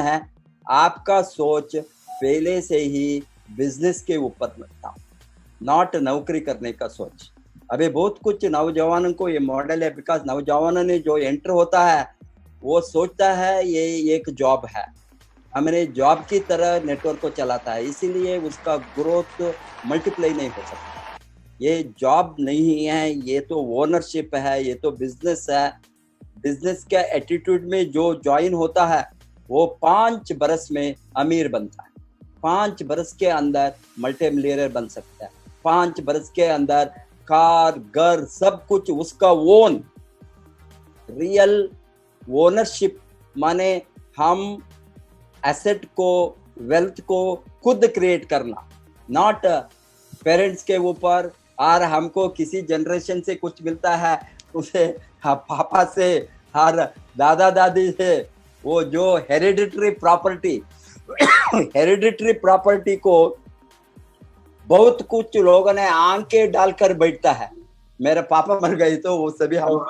है आपका सोच पहले से ही बिजनेस के ऊपर था, नॉट नौकरी करने का सोच। अभी बहुत कुछ नौजवानों को ये मॉडल है, बिकॉज नौजवानों ने जो एंटर होता है वो सोचता है ये एक जॉब है, हमने जॉब की तरह नेटवर्क को चलाता है, इसीलिए उसका ग्रोथ मल्टीप्लाई नहीं हो सकता। ये जॉब नहीं है, ये तो ओनरशिप है, ये तो बिजनेस है। बिजनेस के एटीट्यूड में जो ज्वाइन होता है वो 5 बरस में अमीर बनता है, 5 बरस के अंदर मल्टी मिलियनर बन सकता है, 5 बरस के अंदर कार घर सब कुछ उसका ओन। रियल ओनरशिप माने हम एसेट को, वेल्थ को खुद क्रिएट करना, नॉट पेरेंट्स के ऊपर। और हमको किसी जनरेशन से कुछ मिलता है उसे पापा से और दादा दादी से, वो जो हेरिडिटरी प्रॉपर्टी को बहुत कुछ लोगों ने आंखें डालकर बैठता है। मेरे पापा मर गए तो वो सभी हम,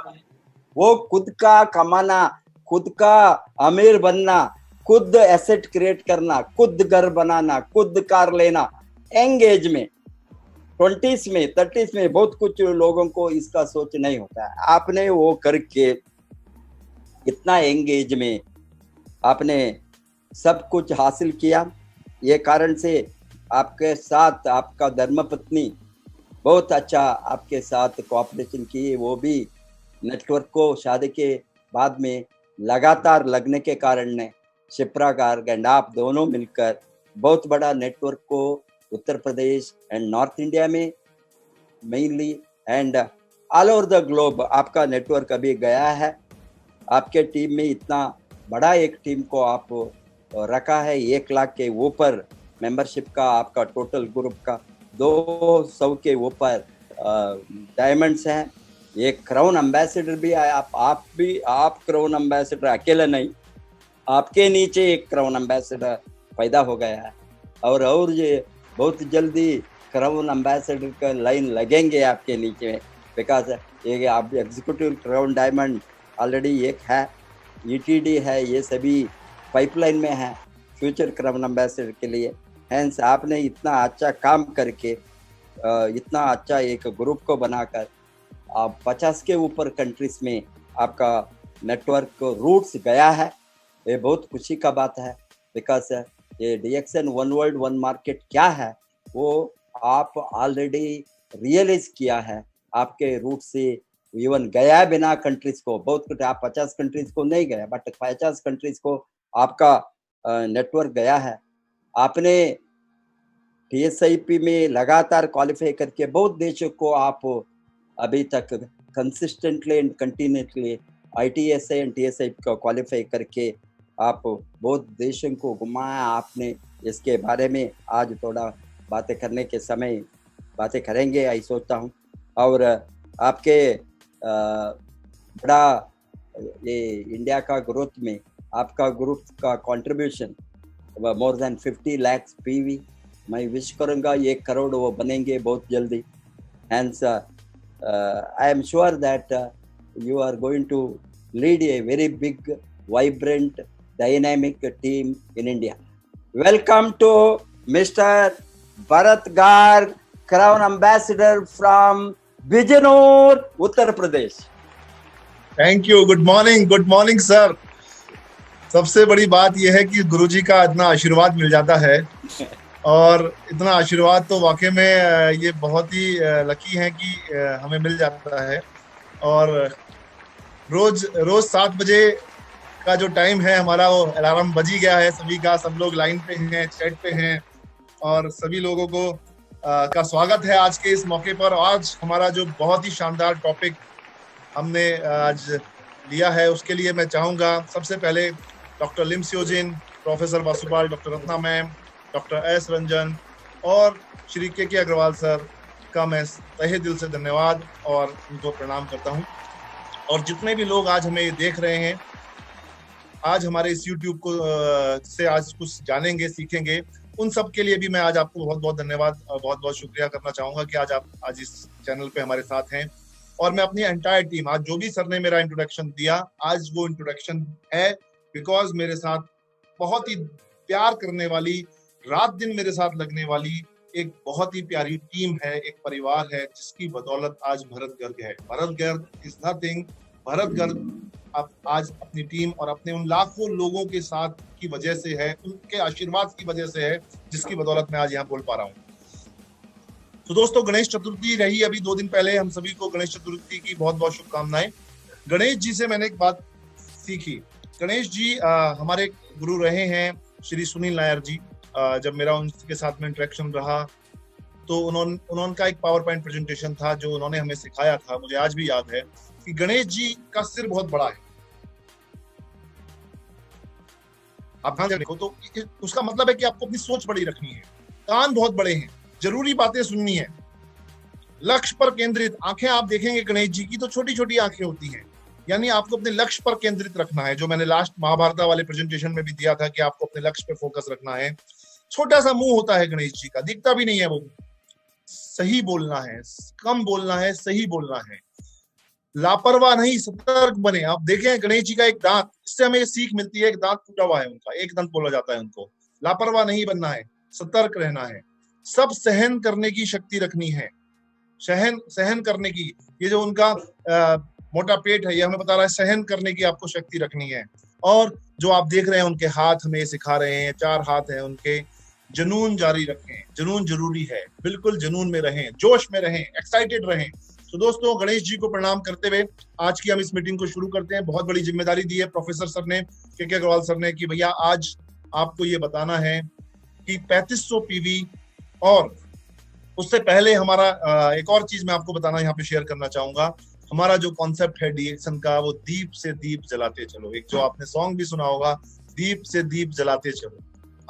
वो खुद का कमाना, खुद का अमीर बनना, खुद एसेट क्रिएट करना, खुद घर बनाना, खुद कार लेना, यंग एज में 20s में 30s में बहुत कुछ लोगों को इसका सोच नहीं होता है। आपने वो करके इतना यंग एज में आपने सब कुछ हासिल किया, ये कारण से आपके साथ आपका धर्मपत्नी बहुत अच्छा आपके साथ कोऑपरेशन की, वो भी नेटवर्क को शादी के बाद में लगातार लगने के कारण ने शिप्रा गार्ग एंड आप दोनों मिलकर बहुत बड़ा नेटवर्क को Uttar Pradesh and north India में mainly and all over the globe आपका नेटवर्क अभी गया है। आपके टीम में इतना बड़ा एक टीम को आप रखा है, 1 लाख के ऊपर मेंबरशिप का आपका टोटल ग्रुप का, 200 के ऊपर डायमंड्स हैं, एक क्राउन एम्बेसडर भी है। आप क्राउन एम्बेसडर अकेले नहीं, आपके नीचे एक क्राउन एम्बेसडर पैदा हो गया है, और ये बहुत जल्दी क्राउन एम्बेसडर का लाइन लगेंगे आपके नीचे, बिकॉज ये आप एग्जीक्यूटिव क्राउन डायमंड ऑलरेडी एक है, ईटीडी है, ये सभी पाइपलाइन में है फ्यूचर क्राउन एम्बेसडर के लिए। हैंस आपने इतना अच्छा काम करके इतना अच्छा एक ग्रुप को बनाकर आप 50 के ऊपर कंट्रीज में आपका नेटवर्क रूट्स गया है, ये बहुत खुशी का बात है। बिकॉज ये DXN one world one market क्या है वो आप ऑलरेडी रियलाइज किया है, आपके रूट से इवन गया बिना कंट्रीज को, बहुत कुछ आप 50 कंट्रीज को नहीं गया, बट 50 कंट्रीज को आपका नेटवर्क गया है। आपने TSIP में लगातार क्वालिफाई करके बहुत देशों को आप अभी तक consistently and continuously ITSI and TSIP को क्वालिफाई करके आप बहुत देशों को घुमाया आपने। इसके बारे में आज थोड़ा बातें करने के समय बातें करेंगे आई सोचता हूँ। और आपके बड़ा ये इंडिया का ग्रोथ में आपका ग्रुप का contribution more than 50 lakh PV, मैं विश करूँगा 1 करोड़ वो बनेंगे बहुत जल्दी। Hence I am sure that you are going to lead a very big vibrant dynamic team in India. Welcome to Mr. Bharat Garg, Crown Ambassador from Bijnor, Uttar Pradesh. Thank you. Good morning sir. सबसे बड़ी बात यह है कि गुरुजी का इतना आशीर्वाद मिल जाता है और इतना आशीर्वाद तो वाकई में ये बहुत ही लकी है कि हमें मिल जाता है। और रोज 7 बजे का जो टाइम है हमारा, वो अलार्म बज ही गया है सभी का, सब लोग लाइन पे हैं, चैट पे हैं और सभी लोगों को का स्वागत है आज के इस मौके पर। आज हमारा जो बहुत ही शानदार टॉपिक हमने आज लिया है उसके लिए मैं चाहूँगा सबसे पहले doctor Lim Seojin, professor Vasupal, doctor Ratna ma'am, doctor S Ranjan और श्री के अग्रवाल सर का मैं तहे दिल से धन्यवाद और उनको प्रणाम करता हूँ। और जितने भी लोग आज हमें देख रहे हैं, आज हमारे इस YouTube को से आज कुछ जानेंगे, सीखेंगे, उन सब के लिए भी मैं आज आपको बहुत बहुत धन्यवाद और बहुत बहुत शुक्रिया करना चाहूँगा कि आज आप आज इस चैनल पे हमारे साथ हैं। और मैं अपनी एंटायर टीम, आज जो भी सर ने मेरा इंट्रोडक्शन दिया, आज वो इंट्रोडक्शन है बिकॉज मेरे साथ बहुत ही प्यार करने वाली, रात दिन मेरे साथ लगने वाली एक बहुत ही प्यारी टीम है, एक परिवार है, जिसकी बदौलत आज भरत गर्ग है। Bharat Garg is nothing. भरत गर्ग अब आज अपनी टीम और अपने उन लाखों लोगों के साथ की वजह से है, उनके आशीर्वाद की वजह से है, जिसकी बदौलत मैं आज यहाँ बोल पा रहा हूँ। तो दोस्तों, गणेश चतुर्थी रही अभी 2 दिन पहले। हम सभी को गणेश चतुर्थी की बहुत बहुत शुभकामनाएं। गणेश जी से मैंने एक बात सीखी। गणेश जी हमारे गुरु रहे हैं, श्री सुनील नायर जी। जब मेरा उनके साथ में इंटरेक्शन रहा तो उन्होंने का एक पावर पॉइंट प्रेजेंटेशन था जो उन्होंने हमें सिखाया था, मुझे आज भी याद है कि गणेश जी का सिर बहुत बड़ा है। आप ध्यान देखो तो उसका मतलब है कि आपको अपनी सोच बड़ी रखनी है, कान बहुत बड़े हैं, जरूरी बातें सुननी है, लक्ष्य पर केंद्रित। आंखें आप देखेंगे गणेश जी की तो छोटी छोटी आंखें होती हैं, यानी आपको अपने लक्ष्य पर केंद्रित रखना है। जो मैंने लास्ट महाभारत वाले प्रेजेंटेशन में भी दिया था कि आपको अपने लक्ष्य पे फोकस रखना है। छोटा सा मुंह होता है गणेश जी का, दिखता भी नहीं है वो। सही बोलना है, कम बोलना है, सही बोलना है, लापरवाह नहीं, सतर्क बने। आप देखें गणेश जी का एक दांत, इससे हमें सीख मिलती है, एक दांत टूटा हुआ है उनका, एक दांत बोला जाता है उनको। लापरवाह नहीं बनना है, सतर्क रहना है, सब सहन करने की शक्ति रखनी है, सहन करने की। ये जो उनका मोटा पेट है, ये हमें बता रहा है सहन करने की आपको शक्ति रखनी है। और जो आप देख रहे हैं उनके हाथ हमें सिखा रहे हैं, 4 हाथ हैं उनके। जुनून जारी रखें, जुनून जरूरी है, बिल्कुल जुनून में रहें, जोश में रहें, एक्साइटेड रहें। तो दोस्तों, गणेश जी को प्रणाम करते हुए आज की हम इस मीटिंग को शुरू करते हैं। बहुत बड़ी जिम्मेदारी दी है प्रोफेसर सर ने, के अग्रवाल सर ने, कि भैया आज आपको ये बताना है कि 3500 पीवी। और उससे पहले हमारा एक और चीज मैं आपको बताना यहाँ पे शेयर करना चाहूंगा। हमारा जो कॉन्सेप्ट है डीएक्शन का, वो दीप से दीप जलाते चलो। एक जो आपने सॉन्ग भी सुना होगा, दीप से दीप जलाते चलो।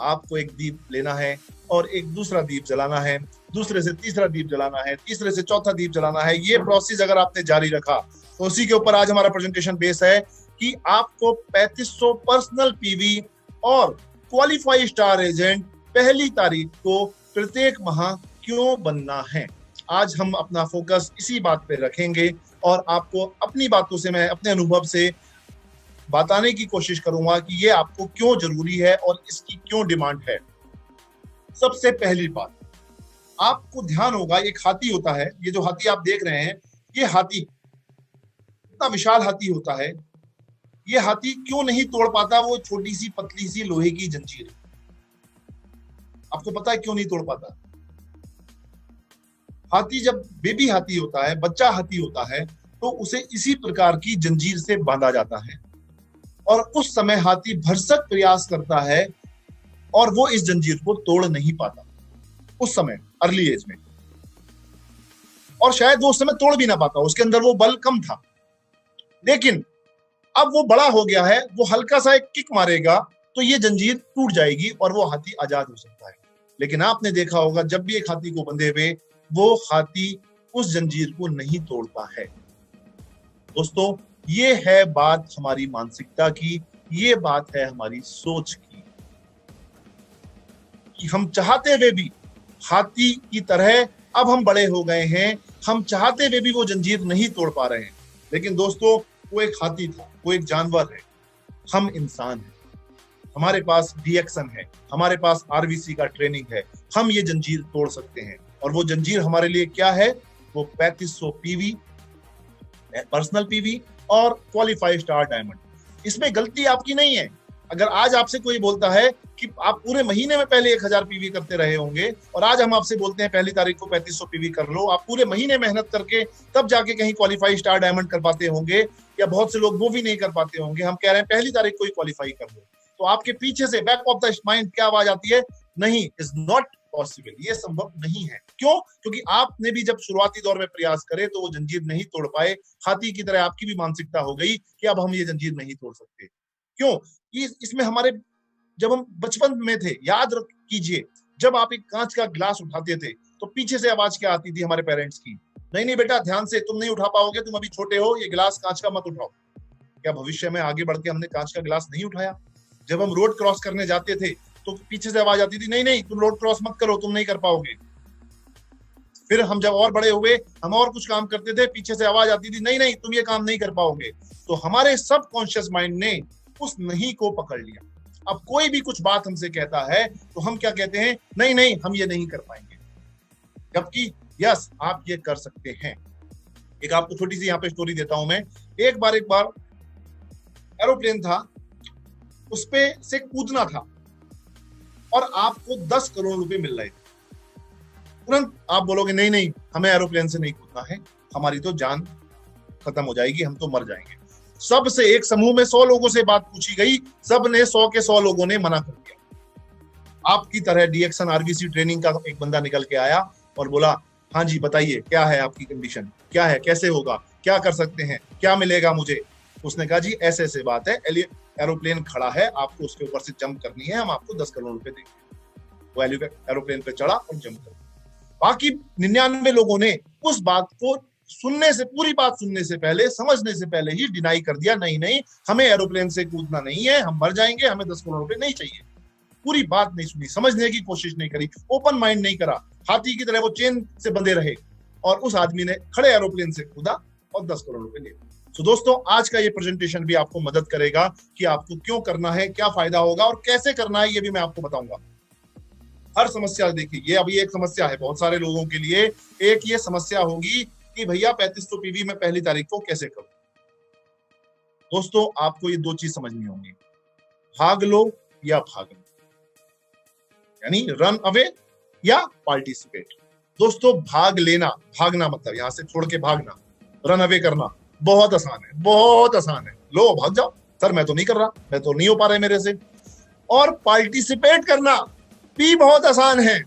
आपको एक दीप लेना है और एक दूसरा दीप जलाना है, दूसरे से तीसरा दीप जलाना है, तीसरे से चौथा दीप जलाना है। ये प्रोसेस अगर आपने जारी रखा तो उसी के ऊपर आज हमारा प्रेजेंटेशन बेस है कि आपको 3500 पर्सनल पीवी और क्वालिफाई स्टार एजेंट 1 तारीख को प्रत्येक माह क्यों बनना है। आज हम अपना फोकस इसी बात पे रखेंगे और आपको अपनी बातों से, मैं अपने अनुभव से बताने की कोशिश करूंगा कि ये आपको क्यों जरूरी है और इसकी क्यों डिमांड है। सबसे पहली बात, आपको ध्यान होगा, एक हाथी होता है, ये जो हाथी आप देख रहे हैं, ये हाथी इतना विशाल हाथी होता है। ये हाथी क्यों नहीं तोड़ पाता वो छोटी सी पतली सी लोहे की जंजीर? आपको पता है क्यों नहीं तोड़ पाता? हाथी जब बेबी हाथी होता है, बच्चा हाथी होता है, तो उसे इसी प्रकार की जंजीर से बांधा जाता है और उस समय हाथी भरसक प्रयास करता है और वो इस जंजीर को तोड़ नहीं पाता उस समय, अर्ली एज में। और शायद वो उस समय तोड़ भी ना पाता, उसके अंदर वो बल कम था। लेकिन अब वो बड़ा हो गया है, वो हल्का सा एक किक मारेगा तो ये जंजीर टूट जाएगी और वो हाथी आजाद हो सकता है। लेकिन आपने देखा होगा, जब भी एक हाथी को बंधे हुए, वो हाथी उस जंजीर को नहीं तोड़ता है। दोस्तों, ये है बात हमारी मानसिकता की, ये बात है हमारी सोच की, कि हम चाहते हुए भी हाथी की तरह अब हम बड़े हो गए हैं, हम चाहते हुए भी वो जंजीर नहीं तोड़ पा रहे हैं। लेकिन दोस्तों, वो एक हाथी था, वो एक जानवर है, हम इंसान हैं, हमारे पास डीएक्शन है, हमारे पास आरवीसी का ट्रेनिंग है, हम ये जंजीर तोड़ सकते हैं। और वो जंजीर हमारे लिए क्या है? वो 3500 पीवी, पर्सनल पीवी और क्वालिफाइड स्टार डायमंड। इसमें गलती आपकी नहीं है। अगर आज आपसे कोई बोलता है कि आप पूरे महीने में पहले 1000 पीवी करते रहे होंगे और आज हम आपसे बोलते हैं 1 तारीख को 3500 पीवी कर लो, आप पूरे महीने मेहनत करके तब जाके कहीं क्वालिफाई स्टार डायमंड कर पाते होंगे, या बहुत से लोग वो भी नहीं कर पाते होंगे। हम कह रहे हैं 1 तारीख को ही क्वालिफाई कर लो, तो आपके पीछे से बैक ऑफ द माइंड क्या आवाज आती है? नहीं, इज नॉट पॉसिबल, ये संभव नहीं है। क्यों? क्योंकि आपने भी जब शुरुआती दौर में प्रयास करे तो वो जंजीर नहीं तोड़ पाए। हाथी की तरह आपकी भी मानसिकता हो गई कि अब हम ये जंजीर नहीं तोड़ सकते। क्यों? इसमें हमारे, जब हम बचपन में थे, याद कीजिए, जब आप एक कांच का गिलास उठाते थे तो पीछे से आवाज क्या आती थी हमारे पेरेंट्स की? नहीं बेटा, ध्यान से, तुम नहीं उठा पाओगे, तुम अभी छोटे हो, ये गिलास कांच का मत उठाओ। क्या भविष्य में आगे बढ़ के हमने कांच का गिलास नहीं उठाया? जब हम रोड क्रॉस करने जाते थे तो पीछे से आवाज आती थी, नहीं तुम रोड क्रॉस मत करो, तुम नहीं कर पाओगे। फिर हम जब और बड़े हुए, हम और कुछ काम करते थे, पीछे से आवाज आती थी, नहीं तुम ये काम नहीं कर पाओगे। तो हमारे सबकॉन्शियस माइंड ने उस नहीं को पकड़ लिया। अब कोई भी कुछ बात हमसे कहता है तो हम क्या कहते हैं, नहीं नहीं हम ये नहीं कर पाएंगे, जबकि यस आप ये कर सकते हैं। एक आपको छोटी सी यहाँ पे स्टोरी देता हूं मैं। एक बार एरोप्लेन था, उस पे से कूदना था और आपको 10 करोड़ रुपए मिल रहे थे। तुरंत आप बोलोगे नहीं नहीं हमें एरोप्लेन से नहीं कूदना है, हमारी तो जान खत्म हो जाएगी, हम तो मर जाएंगे। सब से एक समूह में 100 लोगों से बात पूछी गई, सब ने 100 के 100 लोगों ने मना कर दिया। आपकी तरह डीएक्शन आरबीसी ट्रेनिंग का एक बंदा निकल के आया और बोला हाँ जी बताइए क्या है आपकी कंडीशन, क्या है, कैसे होगा, क्या कर सकते हैं, क्या मिलेगा मुझे। उसने कहा जी ऐसे ऐसे बात है, एरोप्लेन खड़ा है, आपको उसके ऊपर से जंप करनी है, हम आपको 10 करोड़ रुपए देंगे। वो एरोप्लेन पे चढ़ा और जंप कर। बाकी 99 लोगों ने उस बात को सुनने से, पूरी बात सुनने से पहले, समझने से पहले ही डिनाई कर दिया, नहीं नहीं हमें एरोप्लेन से कूदना नहीं है, हम मर जाएंगे, हमें 10 करोड़ रुपए नहीं चाहिए। पूरी बात नहीं सुनी, समझने की कोशिश नहीं करी, ओपन माइंड नहीं करा, हाथी की तरह वो चेन से बंधे रहे और उस आदमी ने खड़े एरोप्लेन से कूदा और 10 करोड़ रुपए लिए। तो दोस्तों आज का ये प्रेजेंटेशन भी आपको मदद करेगा कि आपको क्यों करना है, क्या फायदा होगा और कैसे करना है, ये भी मैं आपको बताऊंगा। हर समस्या देखिए, ये अभी एक समस्या है बहुत सारे लोगों के लिए। एक ये समस्या होगी कि भैया 3500 पीवी में पहली तारीख को कैसे करूं। दोस्तों आपको ये दो चीज समझनी होंगी, भाग लो या भाग लो, यानी रन अवे या पार्टिसिपेट। दोस्तों भाग लेना, भागना मतलब यहां से छोड़ के भागना, रन अवे करना बहुत आसान है, बहुत आसान है, लो भाग जाओ, सर मैं तो नहीं कर रहा, मैं तो नहीं हो पा रहा है मेरे से। और पार्टिसिपेट करना भी बहुत आसान है,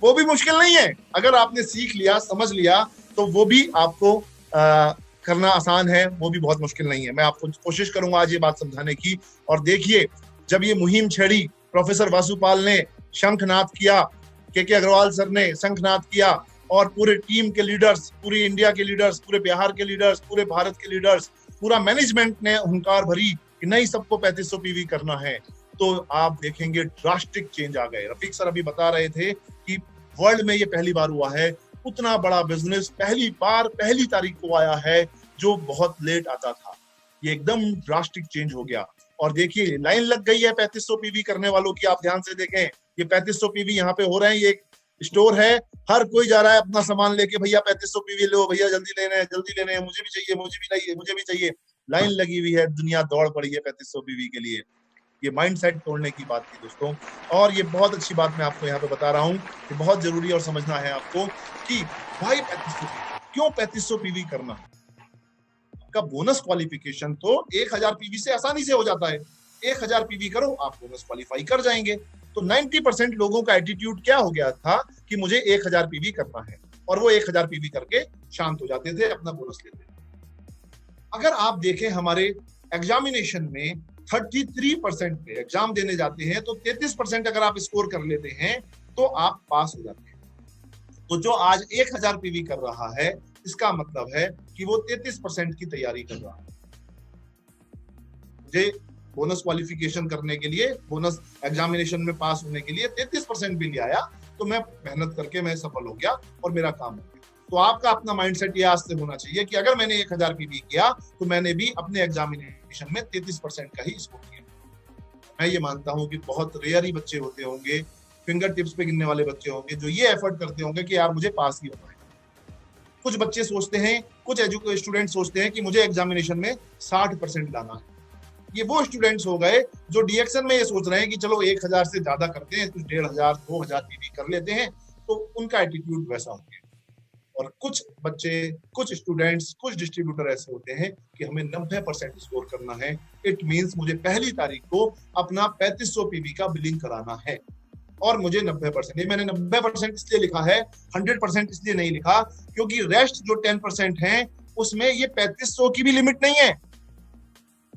वो भी मुश्किल नहीं है। अगर आपने सीख लिया, समझ लिया तो वो भी आपको करना आसान है, वो भी बहुत मुश्किल नहीं है। मैं आपको कोशिश करूंगा आज ये बात समझाने की। और देखिए जब ये मुहिम छेड़ी, प्रोफेसर वासुपाल ने शंखनाद किया, के अग्रवाल सर ने शंखनाद किया और पूरे टीम के लीडर्स, पूरी इंडिया के लीडर्स, पूरे बिहार के लीडर्स, पूरे भारत के लीडर्स, पूरा मैनेजमेंट ने हुंकार भरी कि नहीं सबको 3500 पीवी करना है, तो आप देखेंगे ड्रास्टिक चेंज आ गए। रफीक सर अभी बता रहे थे कि वर्ल्ड में ये पहली बार हुआ है, उतना बड़ा बिजनेस पहली बार पहली तारीख को आया है, जो बहुत लेट आता था। ये एकदम ड्रास्टिक चेंज हो गया। और देखिए लाइन लग गई है 3500 पीवी करने वालों की, आप ध्यान से देखें, ये 3500 पीवी यहाँ पे हो रहे हैं, ये एक स्टोर है, हर कोई जा रहा है अपना सामान लेके, भैया 3500 पीवी लो, भैया जल्दी लेने हैं, जल्दी लेने हैं, मुझे भी चाहिए, मुझे भी चाहिए, मुझे भी चाहिए। लाइन लगी हुई है, दुनिया दौड़ पड़ी है 3500 पीवी के लिए। ये माइंडसेट तोड़ने की बात थी दोस्तों। और ये बहुत अच्छी बात मैं आपको यहाँ पे बता रहा हूँ कि बहुत जरूरी और समझना है आपको कि भाई 3500 क्यों 3500 पीवी करना। आपका बोनस क्वालिफिकेशन तो 1000 पीवी से आसानी से हो जाता है, 1000 पीवी करो आप बोनस क्वालिफाई कर जाएंगे। तो 90% लोगों का एटीट्यूड क्या हो गया था कि मुझे 1000 पीवी करना है, और वो 1000 पीवी करके शांत हो जाते थे, अपना बोनस लेते थे। अगर आप देखें हमारे एग्जामिनेशन में 33% पे एग्जाम देने जाते हैं तो 33% अगर आप स्कोर कर लेते हैं तो आप पास हो जाते हैं। तो जो आज 1000 पीवी कर रहा है, इसका मतलब है कि वो 33% की तैयारी कर रहा है। मुझे बोनस क्वालिफिकेशन करने के लिए, बोनस एग्जामिनेशन में पास होने के लिए 33% भी ले आया, तो मैं मेहनत करके मैं सफल हो गया और मेरा काम हो गया। तो आपका अपना माइंडसेट ये आज से होना चाहिए कि अगर मैंने 1000 पीवी किया तो मैंने भी अपने एग्जामिनेशन में 33% का ही स्कोर किया। मैं ये मानता हूँ कि बहुत रेयर ही बच्चे होते होंगे, फिंगर टिप्स पे गिनने वाले बच्चे होंगे जो ये एफर्ट करते होंगे कि यार मुझे पास ही होना है। कुछ बच्चे सोचते हैं, कुछ स्टूडेंट सोचते हैं कि मुझे एग्जामिनेशन में 60% लाना है। ये वो स्टूडेंट्स हो गए जो डीएक्शन में ये सोच रहे हैं कि चलो 1000 से ज्यादा करते हैं, कुछ 1500 2000 पीवी कर लेते हैं, तो उनका एटीट्यूड वैसा हो गया। और कुछ बच्चे, कुछ स्टूडेंट्स, कुछ डिस्ट्रीब्यूटर ऐसे होते हैं कि हमें 90% स्कोर करना है। इट मींस मुझे पहली तारीख को अपना 3500 पीवी का बिलिंग कराना है और मुझे 90%, ये मैंने 90% इसलिए लिखा है, 100% इसलिए नहीं लिखा क्योंकि रेस्ट जो 10% है उसमें ये 3500 की भी लिमिट नहीं है।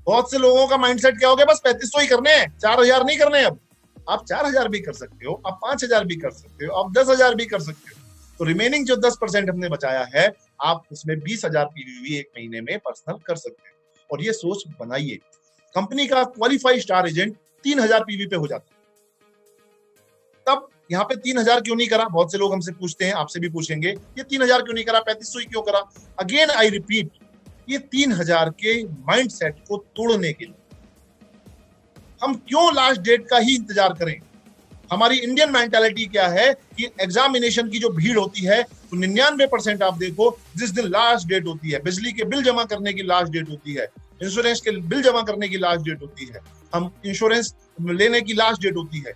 बहुत से लोगों का माइंडसेट क्या हो गया, बस 3500 ही करने हैं, 4000 नहीं करने। अब आप 4000 भी कर सकते हो, आप 5000 भी कर सकते हो, आप 10000 भी कर सकते हो। तो रिमेनिंग जो 10% हमने बचाया है, आप उसमें 20000 पीवी एक महीने में पर्सनल कर सकते हैं। और ये सोच बनाइए, कंपनी का क्वालिफाइड स्टार एजेंट 3000 पीवी पे हो जाता है, तब यहाँ पे 3000 क्यों नहीं करा? बहुत से लोग हमसे पूछते हैं, आपसे भी पूछेंगे, ये 3000 क्यों नहीं करा, 3500 ही क्यों करा? अगेन आई रिपीट, ये 3000 के माइंडसेट को तोड़ने के लिए, हम क्यों लास्ट डेट का ही इंतजार करें? हमारी इंडियन मेंटालिटी क्या है कि एग्जामिनेशन की जो भीड़ होती है तो 99% आप देखो जिस दिन लास्ट डेट होती है, बिजली के बिल जमा करने की लास्ट डेट होती है, इंश्योरेंस के बिल जमा करने की लास्ट डेट होती है, हम इंश्योरेंस लेने की लास्ट डेट होती है,